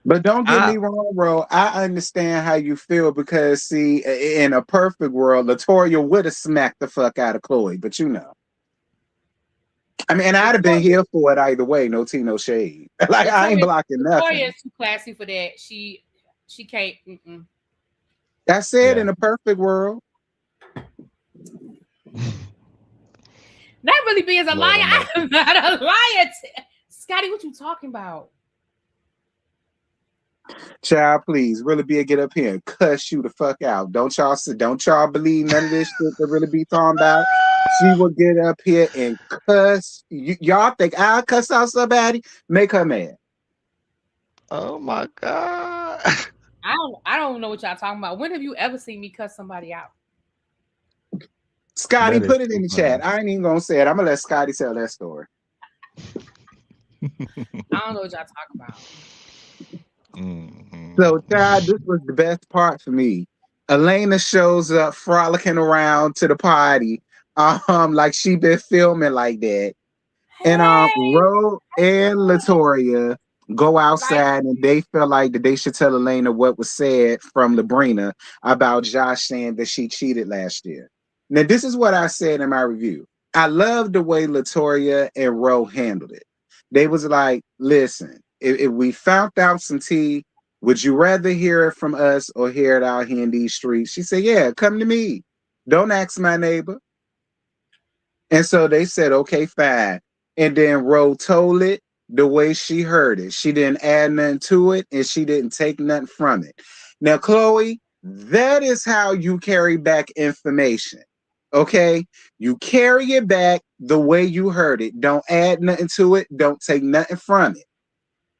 But don't get I me wrong, bro. I understand how you feel because, see, in a perfect world, Latoya would have smacked the fuck out of Chloe. But you know, I mean, and I'd have been here for it either way. No tea, no shade. Like I ain't blocking nothing. Latoya is too classy for that. She can't. I said yeah. in a perfect world. Not really be as a Lord liar. have I'm not a liar. Scotty, what you talking about? Child, please, really be a get up here and cuss you the fuck out. Don't y'all believe none of this shit that really be talking about. She will get up here and cuss. Y'all think I'll cuss out somebody? Make her mad. Oh my God. I don't know what y'all talking about. When have you ever seen me cuss somebody out? Scotty, That is put it too in the funny. chat. I ain't even gonna say it. I'm gonna let Scotty tell that story. I don't know what y'all talking about. So, child, this was the best part for me. Elena shows up frolicking around to the party, like she been filming like that. And Ro and Latoya go outside and they feel like that they should tell Elena what was said from Labrina about Josh saying that she cheated last year. Now, this is what I said in my review. I love the way Latoya and Ro handled it. They was like, listen, if we found out some tea, would you rather hear it from us or hear it out here in these streets? She said, yeah, come to me. Don't ask my neighbor. And so they said, okay, fine. And then Ro told it the way she heard it. She didn't add nothing to it and she didn't take nothing from it. Now, Chloe, that is how you carry back information. Okay? You carry it back the way you heard it. Don't add nothing to it. Don't take nothing from it.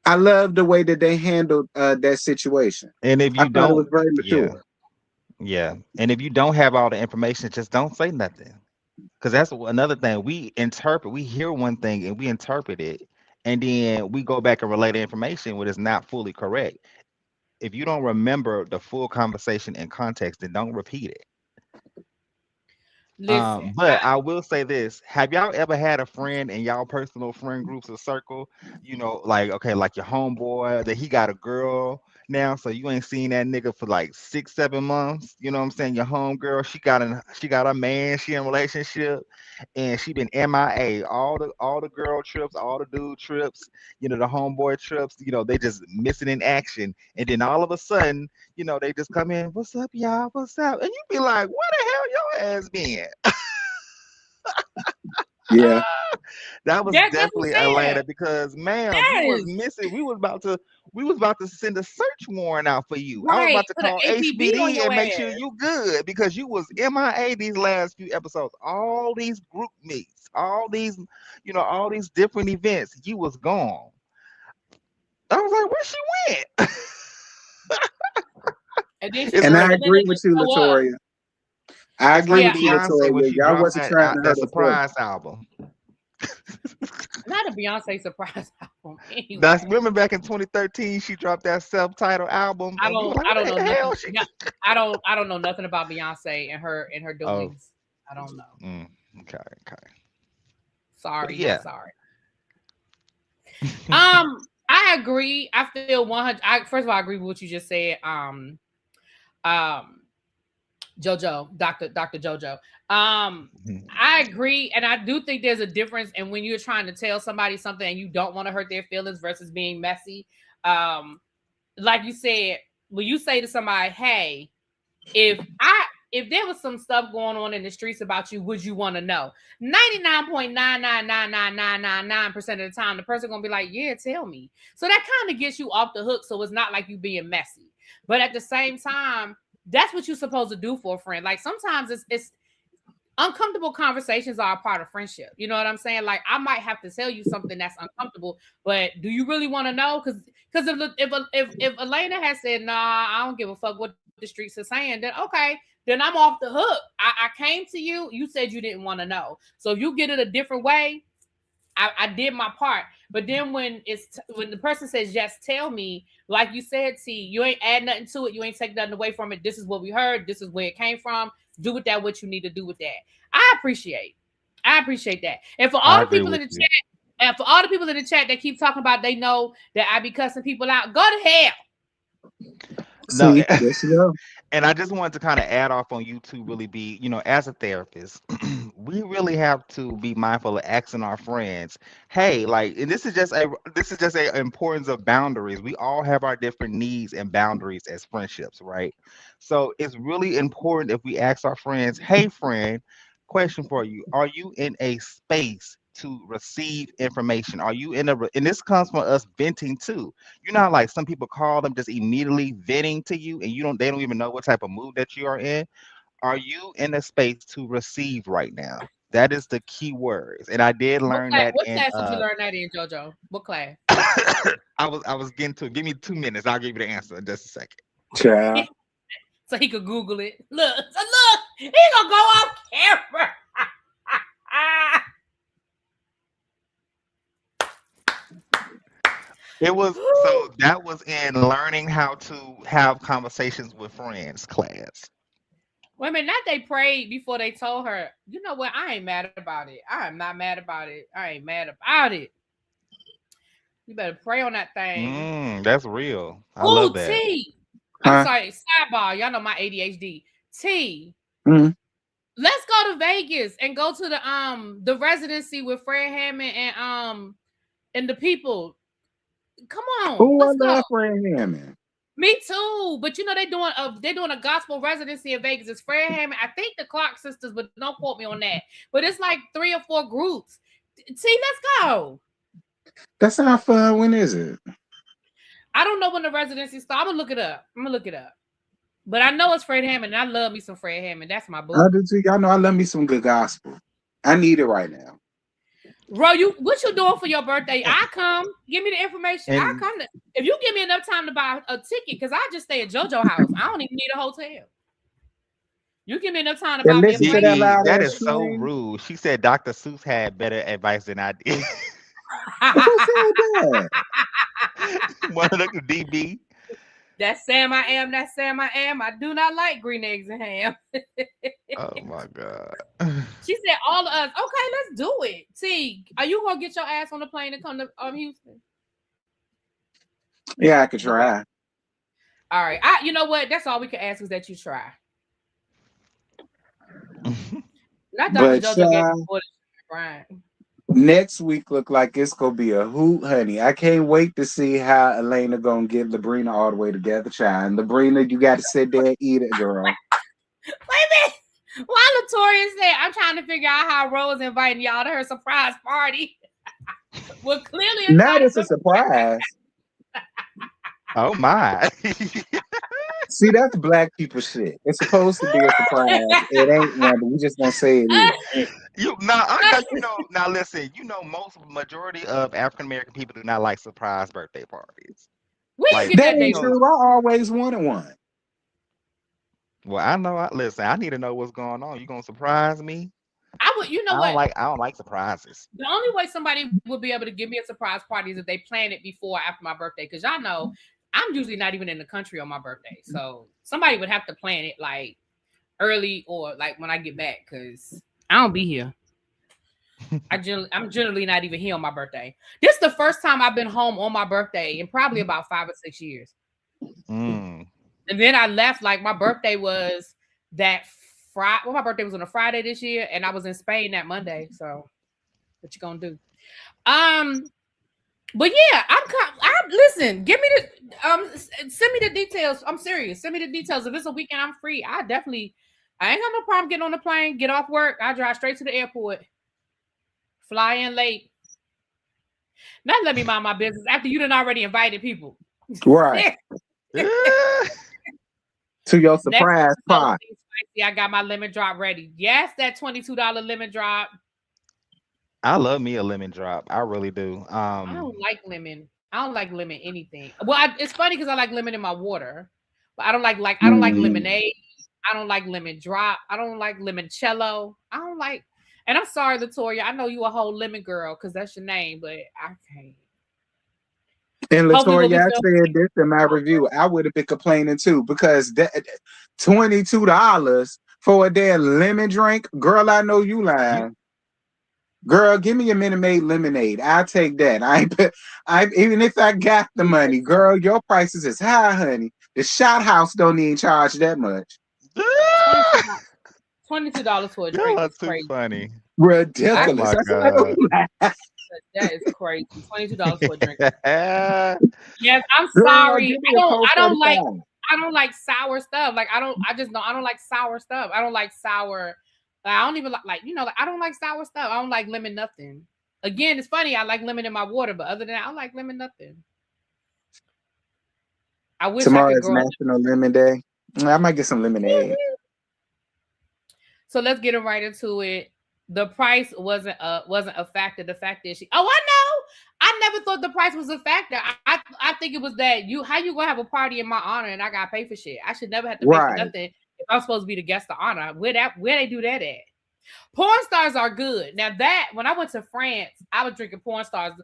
I love the way that they handled that situation. And if I you thought it was don't, very yeah, mature. yeah. And if you don't have all the information, just don't say nothing. Because that's another thing. We hear one thing and we interpret it, and then we go back and relay the information when it's not fully correct. If you don't remember the full conversation and context, then don't repeat it. Listen, But I will say this: have y'all ever had a friend in y'all personal friend groups or circle? You know, like okay, like your homeboy that he got a girl now, so you ain't seen that nigga for like 6, 7 months. You know what I'm saying? Your homegirl, she got a man, she in a relationship, and she been MIA. All the girl trips, all the dude trips, the homeboy trips. They just missing in action, and then all of a sudden, they just come in. What's up, y'all? What's up? And you be like, where the hell your ass been? Yeah. That was that's what definitely I'm saying. Atlanta because ma'am, you was Yes. missing. We was about to send a search warrant out for you. I was Right. about to Put an call APB on HBD your and make sure ass. you good because you was MIA these last few episodes. All these group meets, all these different events, you was gone. I was like, where she went? And then she It's And just I like agree didn't with you, show up. Latoya. I it's agree like Yeah, with you, Beyonce when Latoya. she Y'all dropped wasn't trying to that hurt us, was surprise album. not a Beyonce surprise album. That's Anyway, remember back in 2013, she dropped that self-titled album, and we were like, I don't "What know the nothing. hell?" She Yeah, I don't know nothing about Beyonce and her oh, doings. I don't know. okay, okay, but Sorry, not yeah, sorry. I agree. I feel 100. First of all, I agree with what you just said. Um, JoJo, Dr. JoJo. I agree, and I do think there's a difference in when you're trying to tell somebody something and you don't want to hurt their feelings versus being messy. Like you said, when you say to somebody, "Hey, if if there was some stuff going on in the streets about you, would you want to know? 99.9999999% of the time, the person gonna be like, yeah, tell me. So that kind of gets you off the hook. So it's not like you being messy. But at the same time, that's what you're supposed to do for a friend. Like sometimes it's uncomfortable conversations are a part of friendship. You know what I'm saying? Like I might have to tell you something that's uncomfortable, but do you really want to know? Because if Elena has said, nah, I don't give a fuck what the streets are saying, then okay, then I'm off the hook. I came to you. You said you didn't want to know. So if you get it a different way, I did my part. But then when the person says, yes, tell me, like you said, T, you ain't add nothing to it. You ain't take nothing away from it. This is what we heard. This is where it came from. Do with that what you need to do with that. I appreciate that. And for all the people in the chat, and for all the people in the chat that keep talking about they know that I be cussing people out, go to hell. No, See, yes, you go. and I just wanted to kind of add off on you to really be, as a therapist, we really have to be mindful of asking our friends, hey, like, and this is just a importance of boundaries. We all have our different needs and boundaries as friendships, right? So it's really important if we ask our friends, hey, friend, question for you: are you in a space to receive information? Are you and this comes from us venting too. Like some people call them just immediately venting to you, and they don't even know what type of mood that you are in. Are you in a space to receive right now? That is the key words. And I did learn that What in class did you learn that in, JoJo? What class? I was getting to it. Give me 2 minutes. I'll give you the answer in just a second. Child. So he could Google it. Look, he gonna go off camera. That was in learning how to have conversations with friends class. Wait a minute, not they prayed before they told her, you know what, I ain't mad about it. I am not mad about it. I ain't mad about it. You better pray on that thing. That's real. I love that. T. I'm sorry, sidebar. Y'all know my ADHD. T. Mm-hmm. Let's go to Vegas and go to the residency with Fred Hammond and the people. Come on. Oh, I let's love go. Fred Hammond. Me too, but they're doing a gospel residency in Vegas. It's Fred Hammond, I think the Clark sisters, but don't quote me on that. But it's like 3 or 4 groups. See, let's go. That sounds fun. When is it? I don't know when the residency starts. I'm gonna look it up. But I know it's Fred Hammond, and I love me some Fred Hammond. That's my boo. I do too. Y'all know I love me some good gospel. I need it right now. Bro, what you doing for your birthday? I come. Give me the information. I come. If you give me enough time to buy a ticket, because I just stay at JoJo house. I don't even need a hotel. You give me enough time to buy me a listen to plane. That is so rude. She said Dr. Seuss had better advice than I did. Who said that? One of the DB. That's Sam I am. That's Sam I am. I do not like green eggs and ham. Oh my God. She said all of us. Okay, let's do it. See, are you gonna get your ass on the plane and come to Houston? Yeah, I could try. All right. You know what? That's all we can ask is that you try. Not Dr. JoJo gave me Brian. Next week look like it's gonna be a hoot, honey. I can't wait to see how Elena gonna get Labrina all the way together, child. And Labrina, you got to sit there and eat it, girl. Wait a minute. Why Latoya said, I'm trying to figure out how Rose inviting y'all to her surprise party. Well, clearly now it's a surprise. Oh my. See, that's black people shit. It's supposed to be a surprise. It ain't one, but we just gonna say it is. Now listen, majority of African American people do not like surprise birthday parties. That ain't true. I always wanted one. Well, I know. Listen, I need to know what's going on. You gonna surprise me? I would. You know what? I don't like surprises. The only way somebody would be able to give me a surprise party is if they plan it before or after my birthday, because y'all know I'm usually not even in the country on my birthday, so somebody would have to plan it like early or like when I get back, because I don't be here. I'm generally not even here on my birthday. This is the first time I've been home on my birthday in probably about 5 or 6 years. And then I left, like my birthday was that Friday. Well, my birthday was on a Friday this year, and I was in Spain that Monday. So what you gonna do? But yeah, listen, give me the send me the details. I'm serious. Send me the details. If it's a weekend I'm free, I definitely I ain't got no problem getting on the plane, get off work. I drive straight to the airport. Fly in late. Not let me mind my business after you done already invited people. Right. To your surprise pie. I got my lemon drop ready. Yes, that $22 lemon drop. I love me a lemon drop. I really do. I don't like lemon. I don't like lemon anything. Well, it's funny because I like lemon in my water, but I don't like I don't like lemonade. I don't like lemon drop. I don't like limoncello. I don't like. And I'm sorry, Latoya. I know you a whole lemon girl because that's your name, but I can't. And Latoya, I said this in my review. I would have been complaining too because that $22 for a damn lemon drink, girl. I know you lying. Girl, give me a Minute Maid lemonade. I'll take that. I even if I got the money, girl, your prices is high, honey. The shot house don't even charge that much. $22 for a drink. That's too funny. Ridiculous. Oh my God. That is crazy. $22 for a drink. Yes, I'm sorry. I don't like sour stuff. Like I don't like sour stuff. I don't like sour. Like, I don't even like I don't like sour stuff. I don't like lemon nothing. Again, it's funny. I like lemon in my water, but other than that, I don't like lemon nothing. I wish tomorrow is National Lemon Day. I might get some lemonade. So let's get right into it. The price wasn't a factor. The fact is I know. I never thought the price was a factor. I think it was that how you gonna have a party in my honor and I gotta pay for shit. I should never have to pay for nothing if I'm supposed to be the guest of honor. Where they do that at? Porn stars are good. Now that when I went to France, I was drinking porn stars.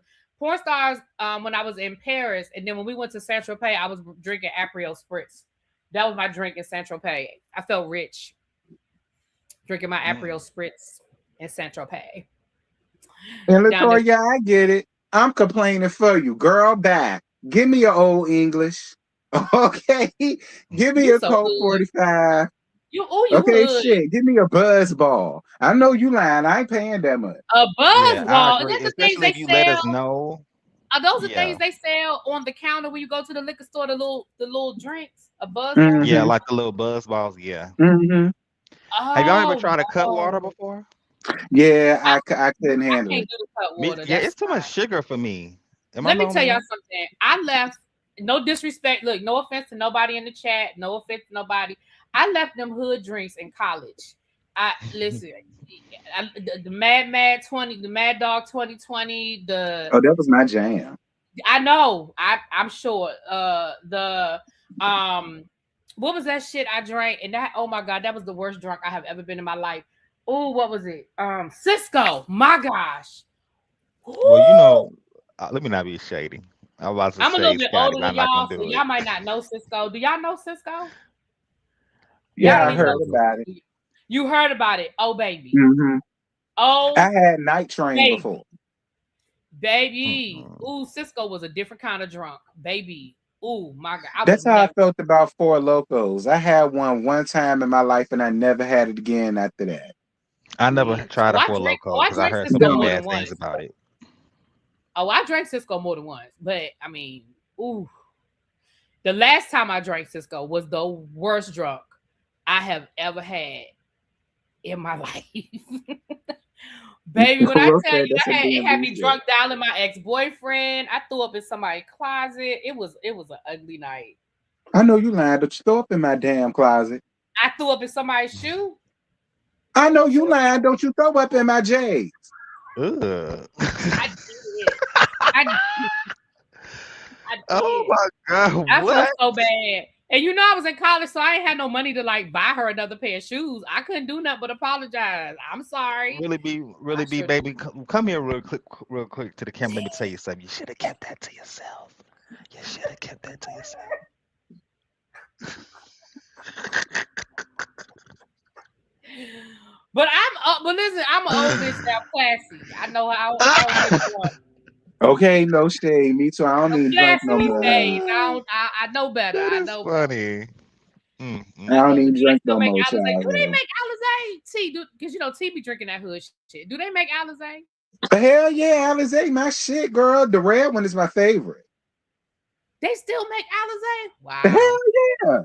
Porn stars when I was in Paris, and then when we went to Saint Tropez, I was drinking Aperol Spritz. That was my drink in Saint Tropez. I felt rich drinking my Aperol Spritz in Saint Tropez. And Latoya, I get it. I'm complaining for you, girl. Back. Give me your old English. Okay, give me a Coke 45. Okay, good. shit. Give me a buzz ball. I know you lying. I ain't paying that much. A buzz ball. That's the things they sell. Let us know. Are those the things they sell on the counter when you go to the liquor store? The little drinks. A buzz ball. Yeah, like the little buzz balls. Yeah. Mm-hmm. Have y'all ever tried a cut water before? Yeah, I couldn't handle it. Do the cut water. Yeah, it's too much sugar for me. Let me tell y'all something. I left. No disrespect. Look, no offense to nobody in the chat. No offense to nobody. I left them hood drinks in college. Listen, the Mad 20, the Mad Dog 2020. That was my jam. I know. I'm sure. What was that shit I drank? And that, oh my God, that was the worst drunk I have ever been in my life. Oh, what was it? Cisco. My gosh. Ooh. Well, let me not be shady. I'm a little bit older than y'all, so y'all might not know Cisco. Do y'all know Cisco? Yeah, I heard about it. You heard about it. Oh, baby. Mm-hmm. Oh, I had Night Train before. Baby. Ooh, Cisco was a different kind of drunk. Baby. Ooh, my God. That's how I felt about Four Locos. I had one time in my life, and I never had it again after that. I never tried a Four Locos because I heard some bad things about it. Oh, I drank Cisco more than once, but I mean, ooh. The last time I drank Cisco was the worst drunk I have ever had in my life. Baby, when I tell you it had me drunk down in my ex-boyfriend. I threw up in somebody's closet. It was an ugly night. I know you lying, but you throw up in my damn closet. I threw up in somebody's shoe. I know you lying. Don't you throw up in my J's? Ugh. I did. Oh my God! I felt so bad. And I was in college, so I ain't had no money to like buy her another pair of shoes. I couldn't do nothing but apologize. I'm sorry. Really be, baby. Come here real quick to the camera. Let me tell you something. You should have kept that to yourself. You should have kept that to yourself. But listen, I'm an old bitch now, classy. I know how I Okay, no shade. Me too. I don't need drink no more. I know better. That is funny. I don't even drink no more. Do they make Alizé? T, because T be drinking that hood shit. Do they make Alizé? Hell yeah, Alizé, my shit, girl. The red one is my favorite. They still make Alizé? Wow. Hell yeah.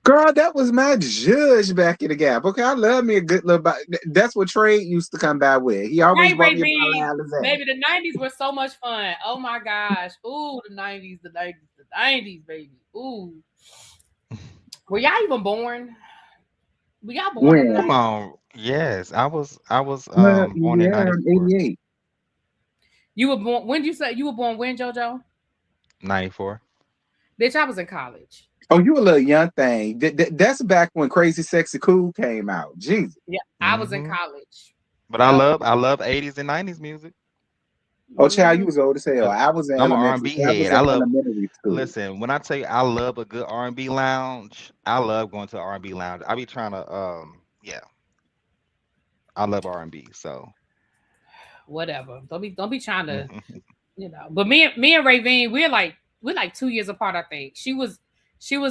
Girl, that was my judge back in the Gap. Okay, I love me a good little. That's what Trey used to come by with. He always Right, brought Ray me a B. bottle of Alizé. Baby, the 90s were so much fun. Oh my gosh. Ooh, the 90s, the 90s, the 90s, baby. Ooh. Were y'all even born? Were y'all born in the Come 90s? on. Yes, I was born in Yeah, I'm 94. 88. You were born when did you say you were born when, JoJo? 94. Bitch, I was in college. Oh, you a little young thing. That's back when Crazy Sexy Cool came out. Jesus. Yeah, I was in Hmm. college. But Yep. I love 80s and 90s music. Oh, child, you Mhm. was old as hell. 'Cause I was in I'm an elementary. R&B I was head. in I love elementary school. Listen, when I tell you I love a good R&B lounge, I love going to R&B lounge. I be trying to yeah, I love R&B. So, Whatever. Don't be trying to, But me and Ravine, we're like 2 years apart, I think. She was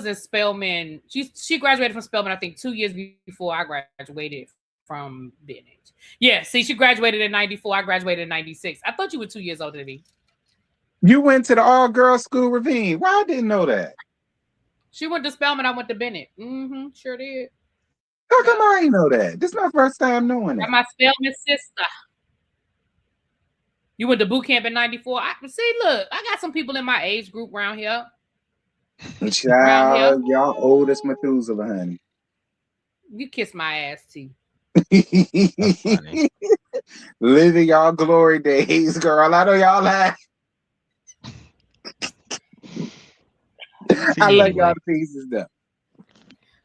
in Spelman. She graduated from Spelman, I think, 2 years before I graduated from Bennett. Yeah, see, she graduated in 94. I graduated in 96. I thought you were 2 years older than me. You went to the all girls school, Ravine. Why I didn't know that? She went to Spelman, I went to Bennett. Sure did. How come Yep. I ain't know that? This is my first time knowing Got that. my Spelman sister. You went to boot camp in 94. I see, look, I got some people in my age group around here. Around here. Child, y'all old as Methuselah, honey. You kiss my ass, T. that's funny. Living y'all glory days, girl. I know y'all laugh. I T love y'all anyway. to pieces though.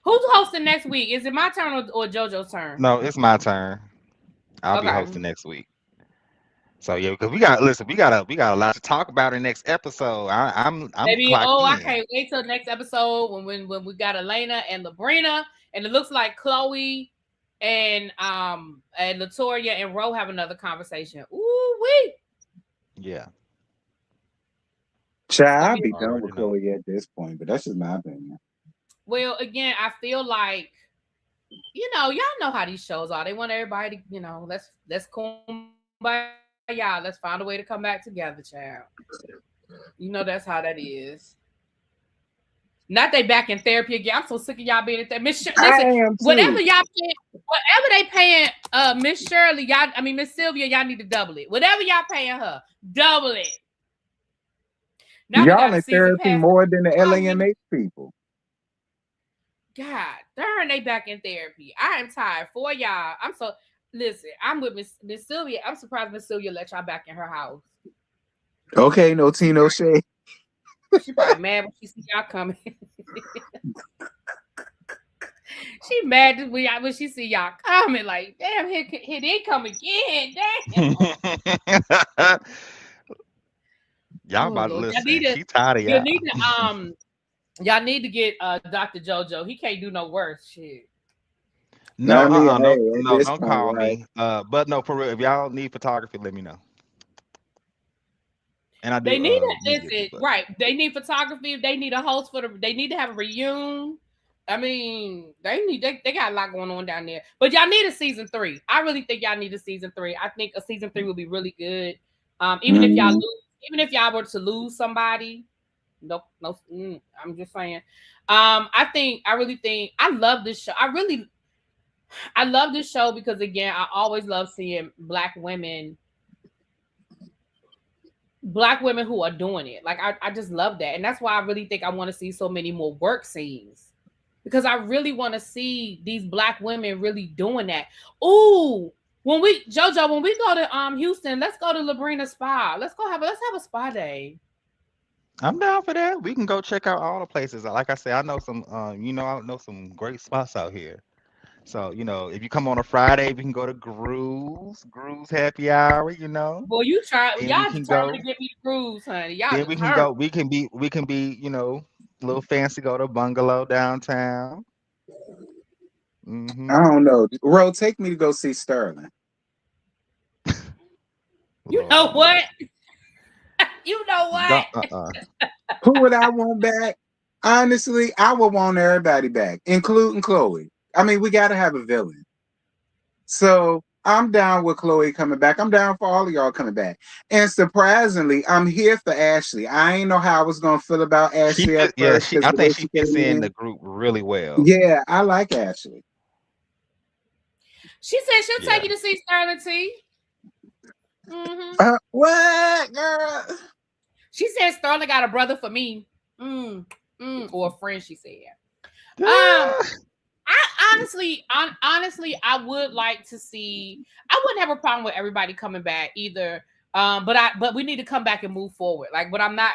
Who's hosting next week? Is it my turn or JoJo's turn? No, it's my turn. I'll be Okay. hosting next week. So yeah, because we got a lot to talk about in next episode. I'm Maybe, clocked I in. can't wait till next episode when we got Elena and Labrina, and it looks like Chloe and Latoya and Ro have another conversation. Ooh wee. Yeah, Child, I'll Gonna be be done already with know. Chloe at this point, but that's just my opinion. well, again, I feel like y'all know how these shows are. They want everybody to, let's kumbaya. Let's find a way to come back together, child. That's how that is. Not they back in therapy again. I'm so sick of y'all being in therapy. I Listen, am whatever too. whatever they paying Miss Shirley, Miss Sylvia, y'all need to double it. Whatever y'all paying her, double it. Now we Y'all got a in season therapy pass. more than the LAMH people. God darn, they back in therapy. I am tired for y'all. Listen, I'm with Miss Sylvia. I'm surprised Miss Sylvia let y'all back in her house. Okay, no Tino Shea. She probably mad when she see y'all coming. She mad when she see y'all coming. Like, damn, here they come again. Damn. Y'all Oh about to Lord, listen. She tired of you y'all. need to y'all need to get Dr. JoJo. He can't do no worse shit. Now, No, I mean, no, hey, at no, this don't point, call right? me. But no, for real, if y'all need photography, let me know. And I They do need to media too, listen, but right? They need photography. They need a host they need to have a reunion. I mean, they got a lot going on down there. But y'all need a season 3. I really think y'all need a season 3. I think a season 3 would be really good. Even if y'all Mhm. lose, even if y'all were to lose somebody, no, I'm just saying. I really think I love this show. I love this show because again, I always love seeing black women who are doing it. Like I just love that. And that's why I really think I want to see so many more work scenes. Because I really want to see these black women really doing that. Ooh, when we go to Houston, let's go to Labrina Spa. Let's have a spa day. I'm down for that. We can go check out all the places. Like I said, I know some I know some great spots out here. So, if you come on a Friday, we can go to Grooves Happy Hour. Boy, Then we y'all can determined to go, get me the cruise, honey. Y'all then we can determined. go, we can be, a little fancy, go to bungalow downtown. I Mm-hmm. don't know. Ro, take me to go see Sterling. You Lord know have what? mercy. You know what? Don't Who would I want back? Honestly, I would want everybody back, including Chloe. I mean, we got to have a villain. So I'm down with Chloe coming back. I'm down for all of y'all coming back. And surprisingly, I'm here for Ashley. I ain't know how I was gonna feel about Ashley at Yeah, first because I the way think she she fits came in in. the group really well. Yeah, I like Ashley. She said she'll take Yeah. you to see Sterling T. What, girl? She said Sterling got a brother for me. Or a friend, she said. Honestly, I would like to see. I wouldn't have a problem with everybody coming back either. But we need to come back and move forward. Like, but I'm not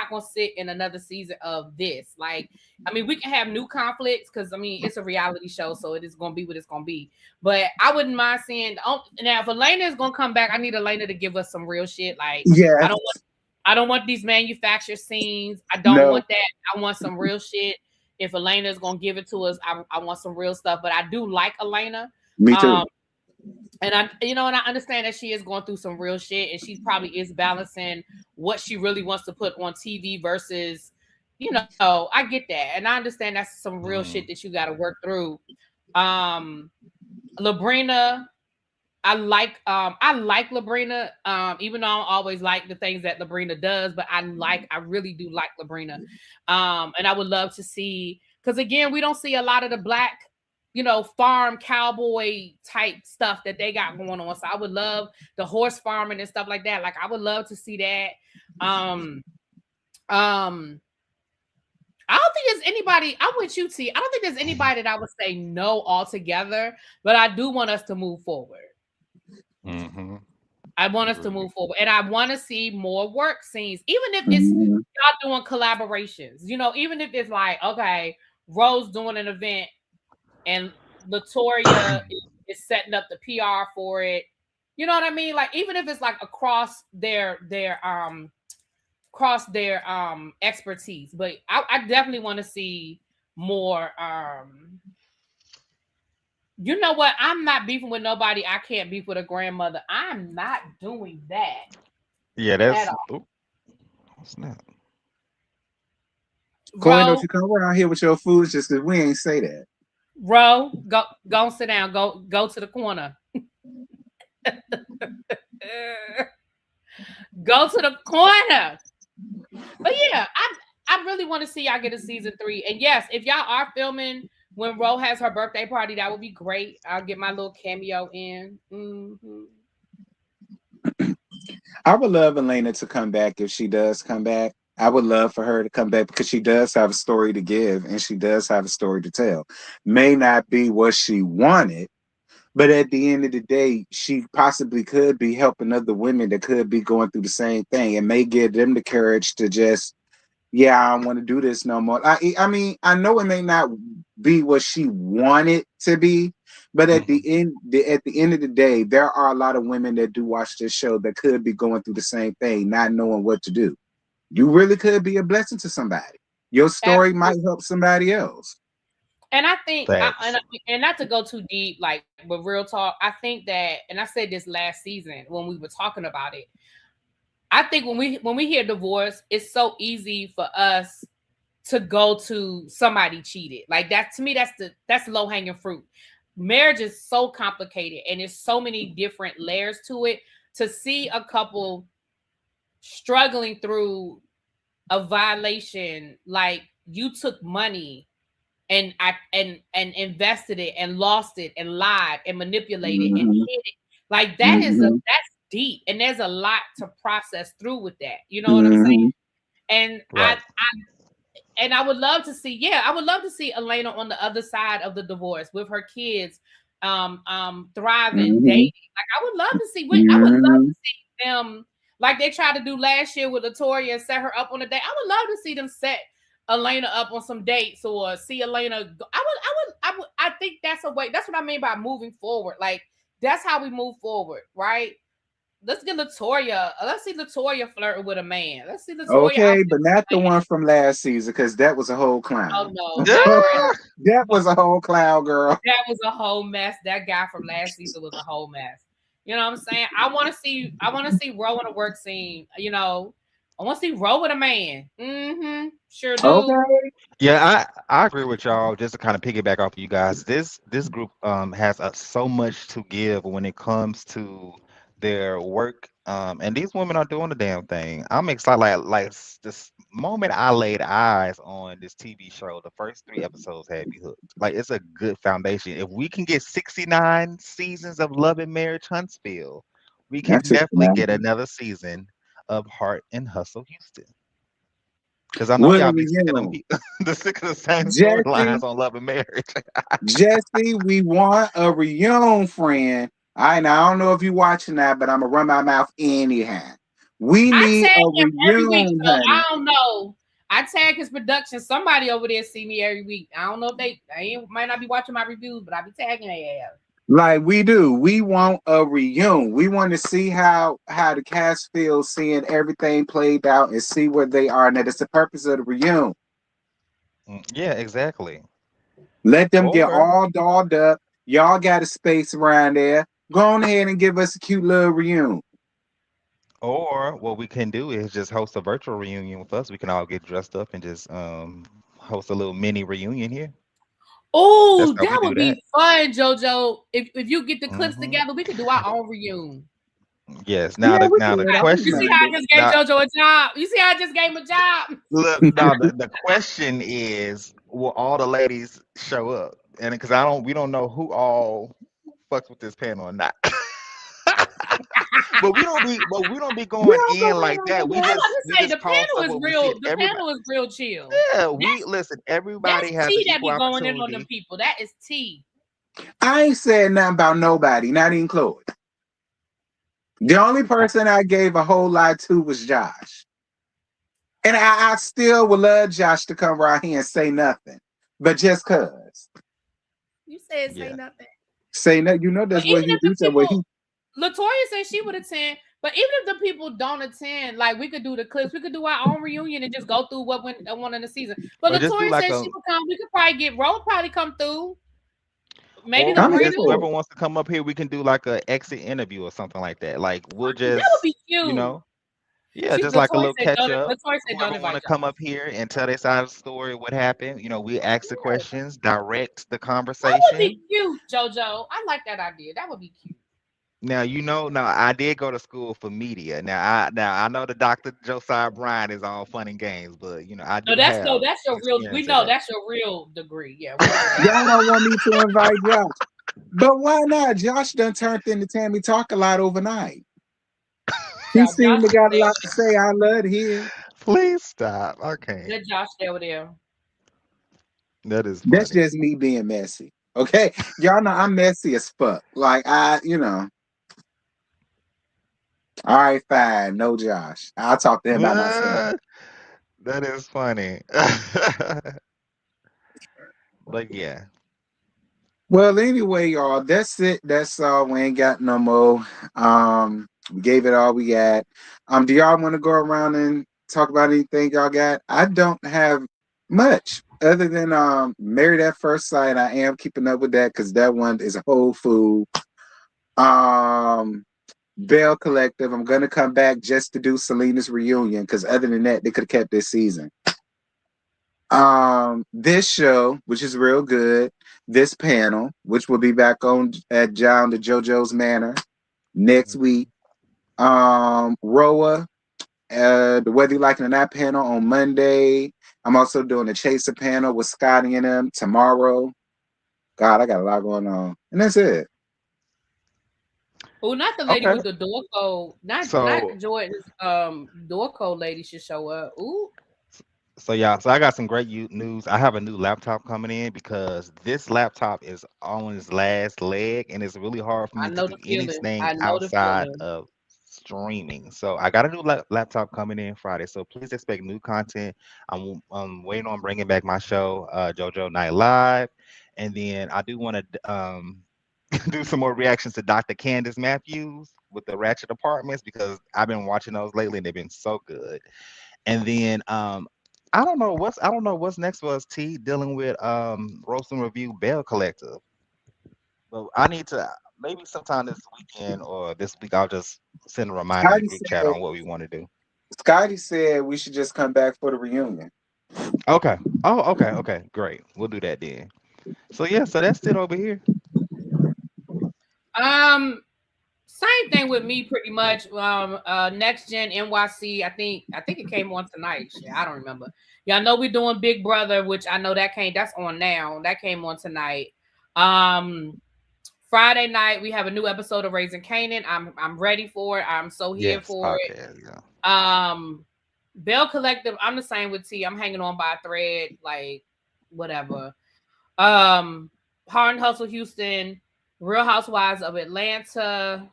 gonna sit in another season of this. Like, I mean, we can have new conflicts because I mean it's a reality show, so it is gonna be what it's gonna be. But I wouldn't mind seeing now if Elena is gonna come back, I need Elena to give us some real shit. Like, Yeah. I don't want these manufactured scenes. I don't No. want that. I want some real shit. If Elena is gonna give it to us, I want some real stuff. But I do like Elena. Me too. And I understand that she is going through some real shit, and she probably is balancing what she really wants to put on TV versus, I get that, and I understand that's some real shit that you got to work through. Labrina, I like Labrina, even though I don't always like the things that Labrina does, but I really do like Labrina. And I would love to see, because again, we don't see a lot of the black, farm cowboy type stuff that they got going on. So I would love the horse farming and stuff like that. Like I would love to see that. I don't think there's anybody. I'm with you, T. I don't think there's anybody that I would say no altogether, but I do want us to move forward. Mm-hmm. I want us to move forward, and I want to see more work scenes, even if it's y'all doing collaborations. Even if it's like, okay, Rose doing an event, and Latoya is setting up the PR for it. You know what I mean? Like even if it's like across their expertise, but I definitely want to see more. You know what? I'm not beefing with nobody. I can't beef with a grandmother. I'm not doing that. Yeah, that's. What's that? Chloe, don't you come around here with your foolishness because we ain't say that. Ro, go and sit down. Go to the corner. Go to the corner. But yeah, I really want to see y'all get a season 3. And yes, if y'all are filming when Ro has her birthday party, that would be great. I'll get my little cameo in. I would love Elena to come back if she does come back. I would love for her to come back because she does have a story to give and she does have a story to tell. May not be what she wanted, but at the end of the day, she possibly could be helping other women that could be going through the same thing and may give them the courage to just, I don't want to do this no more. I mean, I know it may not be what she wanted to be, but at the end of the day, there are a lot of women that do watch this show that could be going through the same thing, not knowing what to do. You really could be a blessing to somebody. Your story might help somebody else. And I think, and not to go too deep, like, but real talk, I think that, and I said this last season when we were talking about it, I think when we hear divorce, it's so easy for us to go to somebody cheated. Like that, to me, that's low hanging fruit. Marriage is so complicated and there's so many different layers to it. To see a couple struggling through a violation, like you took money and invested it and lost it and lied and manipulated and hid it. Like that is that's deep, and there's a lot to process through with that. You know what I'm saying? And right. I would love to see, I would love to see Elena on the other side of the divorce with her kids thriving, dating. Like I would love to see I would love to see them like they tried to do last year with Latoya and set her up on a date. I would love to see them set Elena up on some dates or see Elena go. I think that's a way. That's what I mean by moving forward. Like that's how we move forward, right? Let's get Latoya. Let's see Latoya flirting with a man. Let's see Latoya. Okay, but not the one from last season because that was a whole clown. Oh no, that was a whole clown, girl. That was a whole mess. That guy from last season was a whole mess. You know what I'm saying? I want to see Ro in a work scene. You know, I want to see roll with a man. Sure do. Okay. Yeah, I agree with y'all. Just to kind of piggyback off of you guys, this group has so much to give when it comes to their work. And these women are doing the damn thing. I'm excited. This moment I laid eyes on this TV show, the first 3 episodes had me hooked. Like it's a good foundation. If we can get 69 seasons of Love and Marriage Huntsville, we can That's it, definitely man. get another season of Heart and Hustle Houston. Because I know What are y'all be we sick of them doing? people, the sick of the same Jesse, storylines on Love and Marriage. Jesse, we want a reunion, friend. I don't know if you're watching that, but I'm gonna run my mouth anyhow. We I need tag a him every week, reunion, so I honey. don't know. I tag his production. Somebody over there see me every week. I don't know if they might not be watching my reviews, but I be tagging their ass. Like we do. We want a reunion. We want to see how the cast feels seeing everything played out and see where they are. And that is the purpose of the reunion. Yeah, exactly. Let them get Or all dolled up. Y'all got a space around there. Go on ahead and give us a cute little reunion. or what we can do is just host a virtual reunion with us. We can all get dressed up and just host a little mini reunion here. That's Oh, how we that do would that. be fun, JoJo. If you get the clips Hmm. together, we could do our own reunion. Yes. Now Yeah, the we now the could. I wouldn't You see question how mind I it. just gave now JoJo a job? You see how I just gave him a job? look now the question is, will all the ladies show up? And because I don't we don't know who all fucks with this panel or not. But we don't be We going don't in go in like on that. that We I'm bad. about just to we say just the toss panel up is what we see. real. The Everybody, panel is real chill. yeah, we That's listen. that's Everybody has an T that equal be going in on them opportunity. people. That is T. I ain't saying nothing about nobody, not even Chloe. The only I- person I gave a whole lot to was Josh. And I still would love Josh to come right here and say nothing. But just cause. You said say Yeah. nothing. Say nothing, But that's even what he if the do. That what he people, Latoya said she would attend. But even if the people don't attend, like we could do the clips, we could do our own reunion and just go through what went on in the season. But Or just do Latoya like said a she would come. We could probably get Ro probably come through. Maybe or I'm we here Sabrina. just for whoever it. wants to come up here, we can do like a exit interview or something like that. Like we'll That would just, be cute. yeah, just like a Latoya little said catch don't. up. Latoya said don't Whoever want invite to Josh. come up here and tell their side of the story, what happened, we ask the Yeah, questions, direct the that would be conversation. cute, JoJo. I like that idea. That would be cute. Now I did go to school for media. Now I know the Dr. Josiah Bryan is all fun and games, but I No, do have that's your real. We experience in know that. that's your real degree. Yeah, we know that. Y'all don't want me to invite Josh. But why not? Josh done turned into Tammy talk a lot overnight. He Child, seemed Josh to is got a there. lot to say. I love to hear. Please stop. Okay. Let Josh stay over there. That is That's funny. just me being messy. Okay. Y'all know I'm messy as fuck. Like all right, fine. No Josh. I'll talk to him by myself. Ah, that is funny. But yeah. Well, anyway, y'all, that's it. That's all. We ain't got no more. We gave it all we got. Do y'all want to go around and talk about anything y'all got? I don't have much other than Married at First Sight. I am keeping up with that because that one is a whole food. Um, Bell Collective. I'm gonna come back just to do Selena's reunion because other than that, they could have kept this season. This show, which is real good, this panel, which will be back on at John to JoJo's Manor next Mhm. week. Roa, the Whether You Like It or Not panel on Monday. I'm also doing a Chaser panel with Scotty and them tomorrow. God, I got a lot going on. And that's it. Oh, not the lady Okay. with the door code. Not So Jordan's door code lady should show up. Ooh, so I got some great news. I have a new laptop coming in because this laptop is on its last leg, and it's really hard for I me to know do the feeling. anything I know the outside feeling. of streaming. So I got a new laptop coming in Friday. So please expect new content. I'm waiting on bringing back my show, JoJo Night Live, and then I do want to do some more reactions to Dr. Candace Matthews with the Ratchet Apartments because I've been watching those lately and they've been so good. And then I don't know what's next for us, T, dealing with roast and review Bell Collective. But I need to maybe sometime this weekend or this week I'll just send a reminder I in the already group chat said, on what we want to do. Scotty said we should just come back for the reunion. Okay. Oh, okay. Great. We'll do that then. So yeah, so that's it over here. Same thing with me, pretty much. Next Gen NYC. I think it came on tonight. Shit, I don't remember. Y'all know we're doing Big Brother, which I know that's on now. That came on tonight. Friday night we have a new episode of Raising Kanan. I'm ready for it. I'm so here for it. Yeah. Bell Collective. I'm the same with T. I'm hanging on by a thread, like whatever. Hard and Hustle Houston, Real Housewives of Atlanta.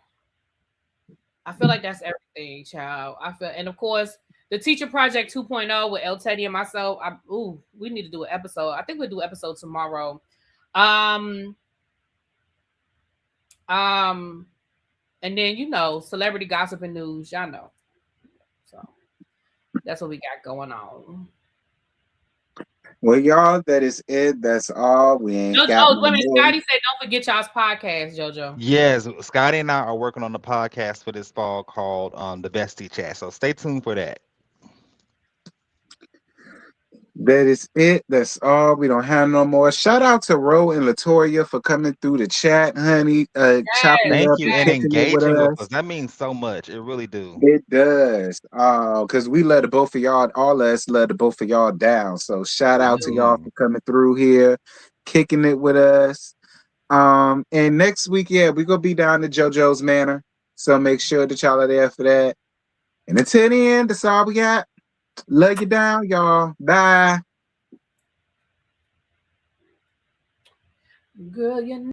I feel like that's everything, child. And of course, the Teacher Project 2.0 with El Teddy and myself. We need to do an episode. I think we'll do an episode tomorrow. And then celebrity gossip and news, y'all know. So that's what we got going on. Well, y'all, that is it. That's all. We ain't got. Scotty said, "Don't forget y'all's podcast, JoJo." Yes, Scotty and I are working on the podcast for this fall called the Bestie Chat. So stay tuned for that. That is it. That's all. We don't have no more. Shout out to Ro and Latoya for coming through the chat, honey. Chopping it up you and engaging with us. That means so much. It really do. It does. Because we let the both of y'all, all of us let the both of y'all down. So shout out to y'all for coming through here, kicking it with us. And next week, we're gonna be down to JoJo's Manor. So make sure that y'all are there for that. And until the end, that's all we got. Love you down, y'all. Bye. Girl, you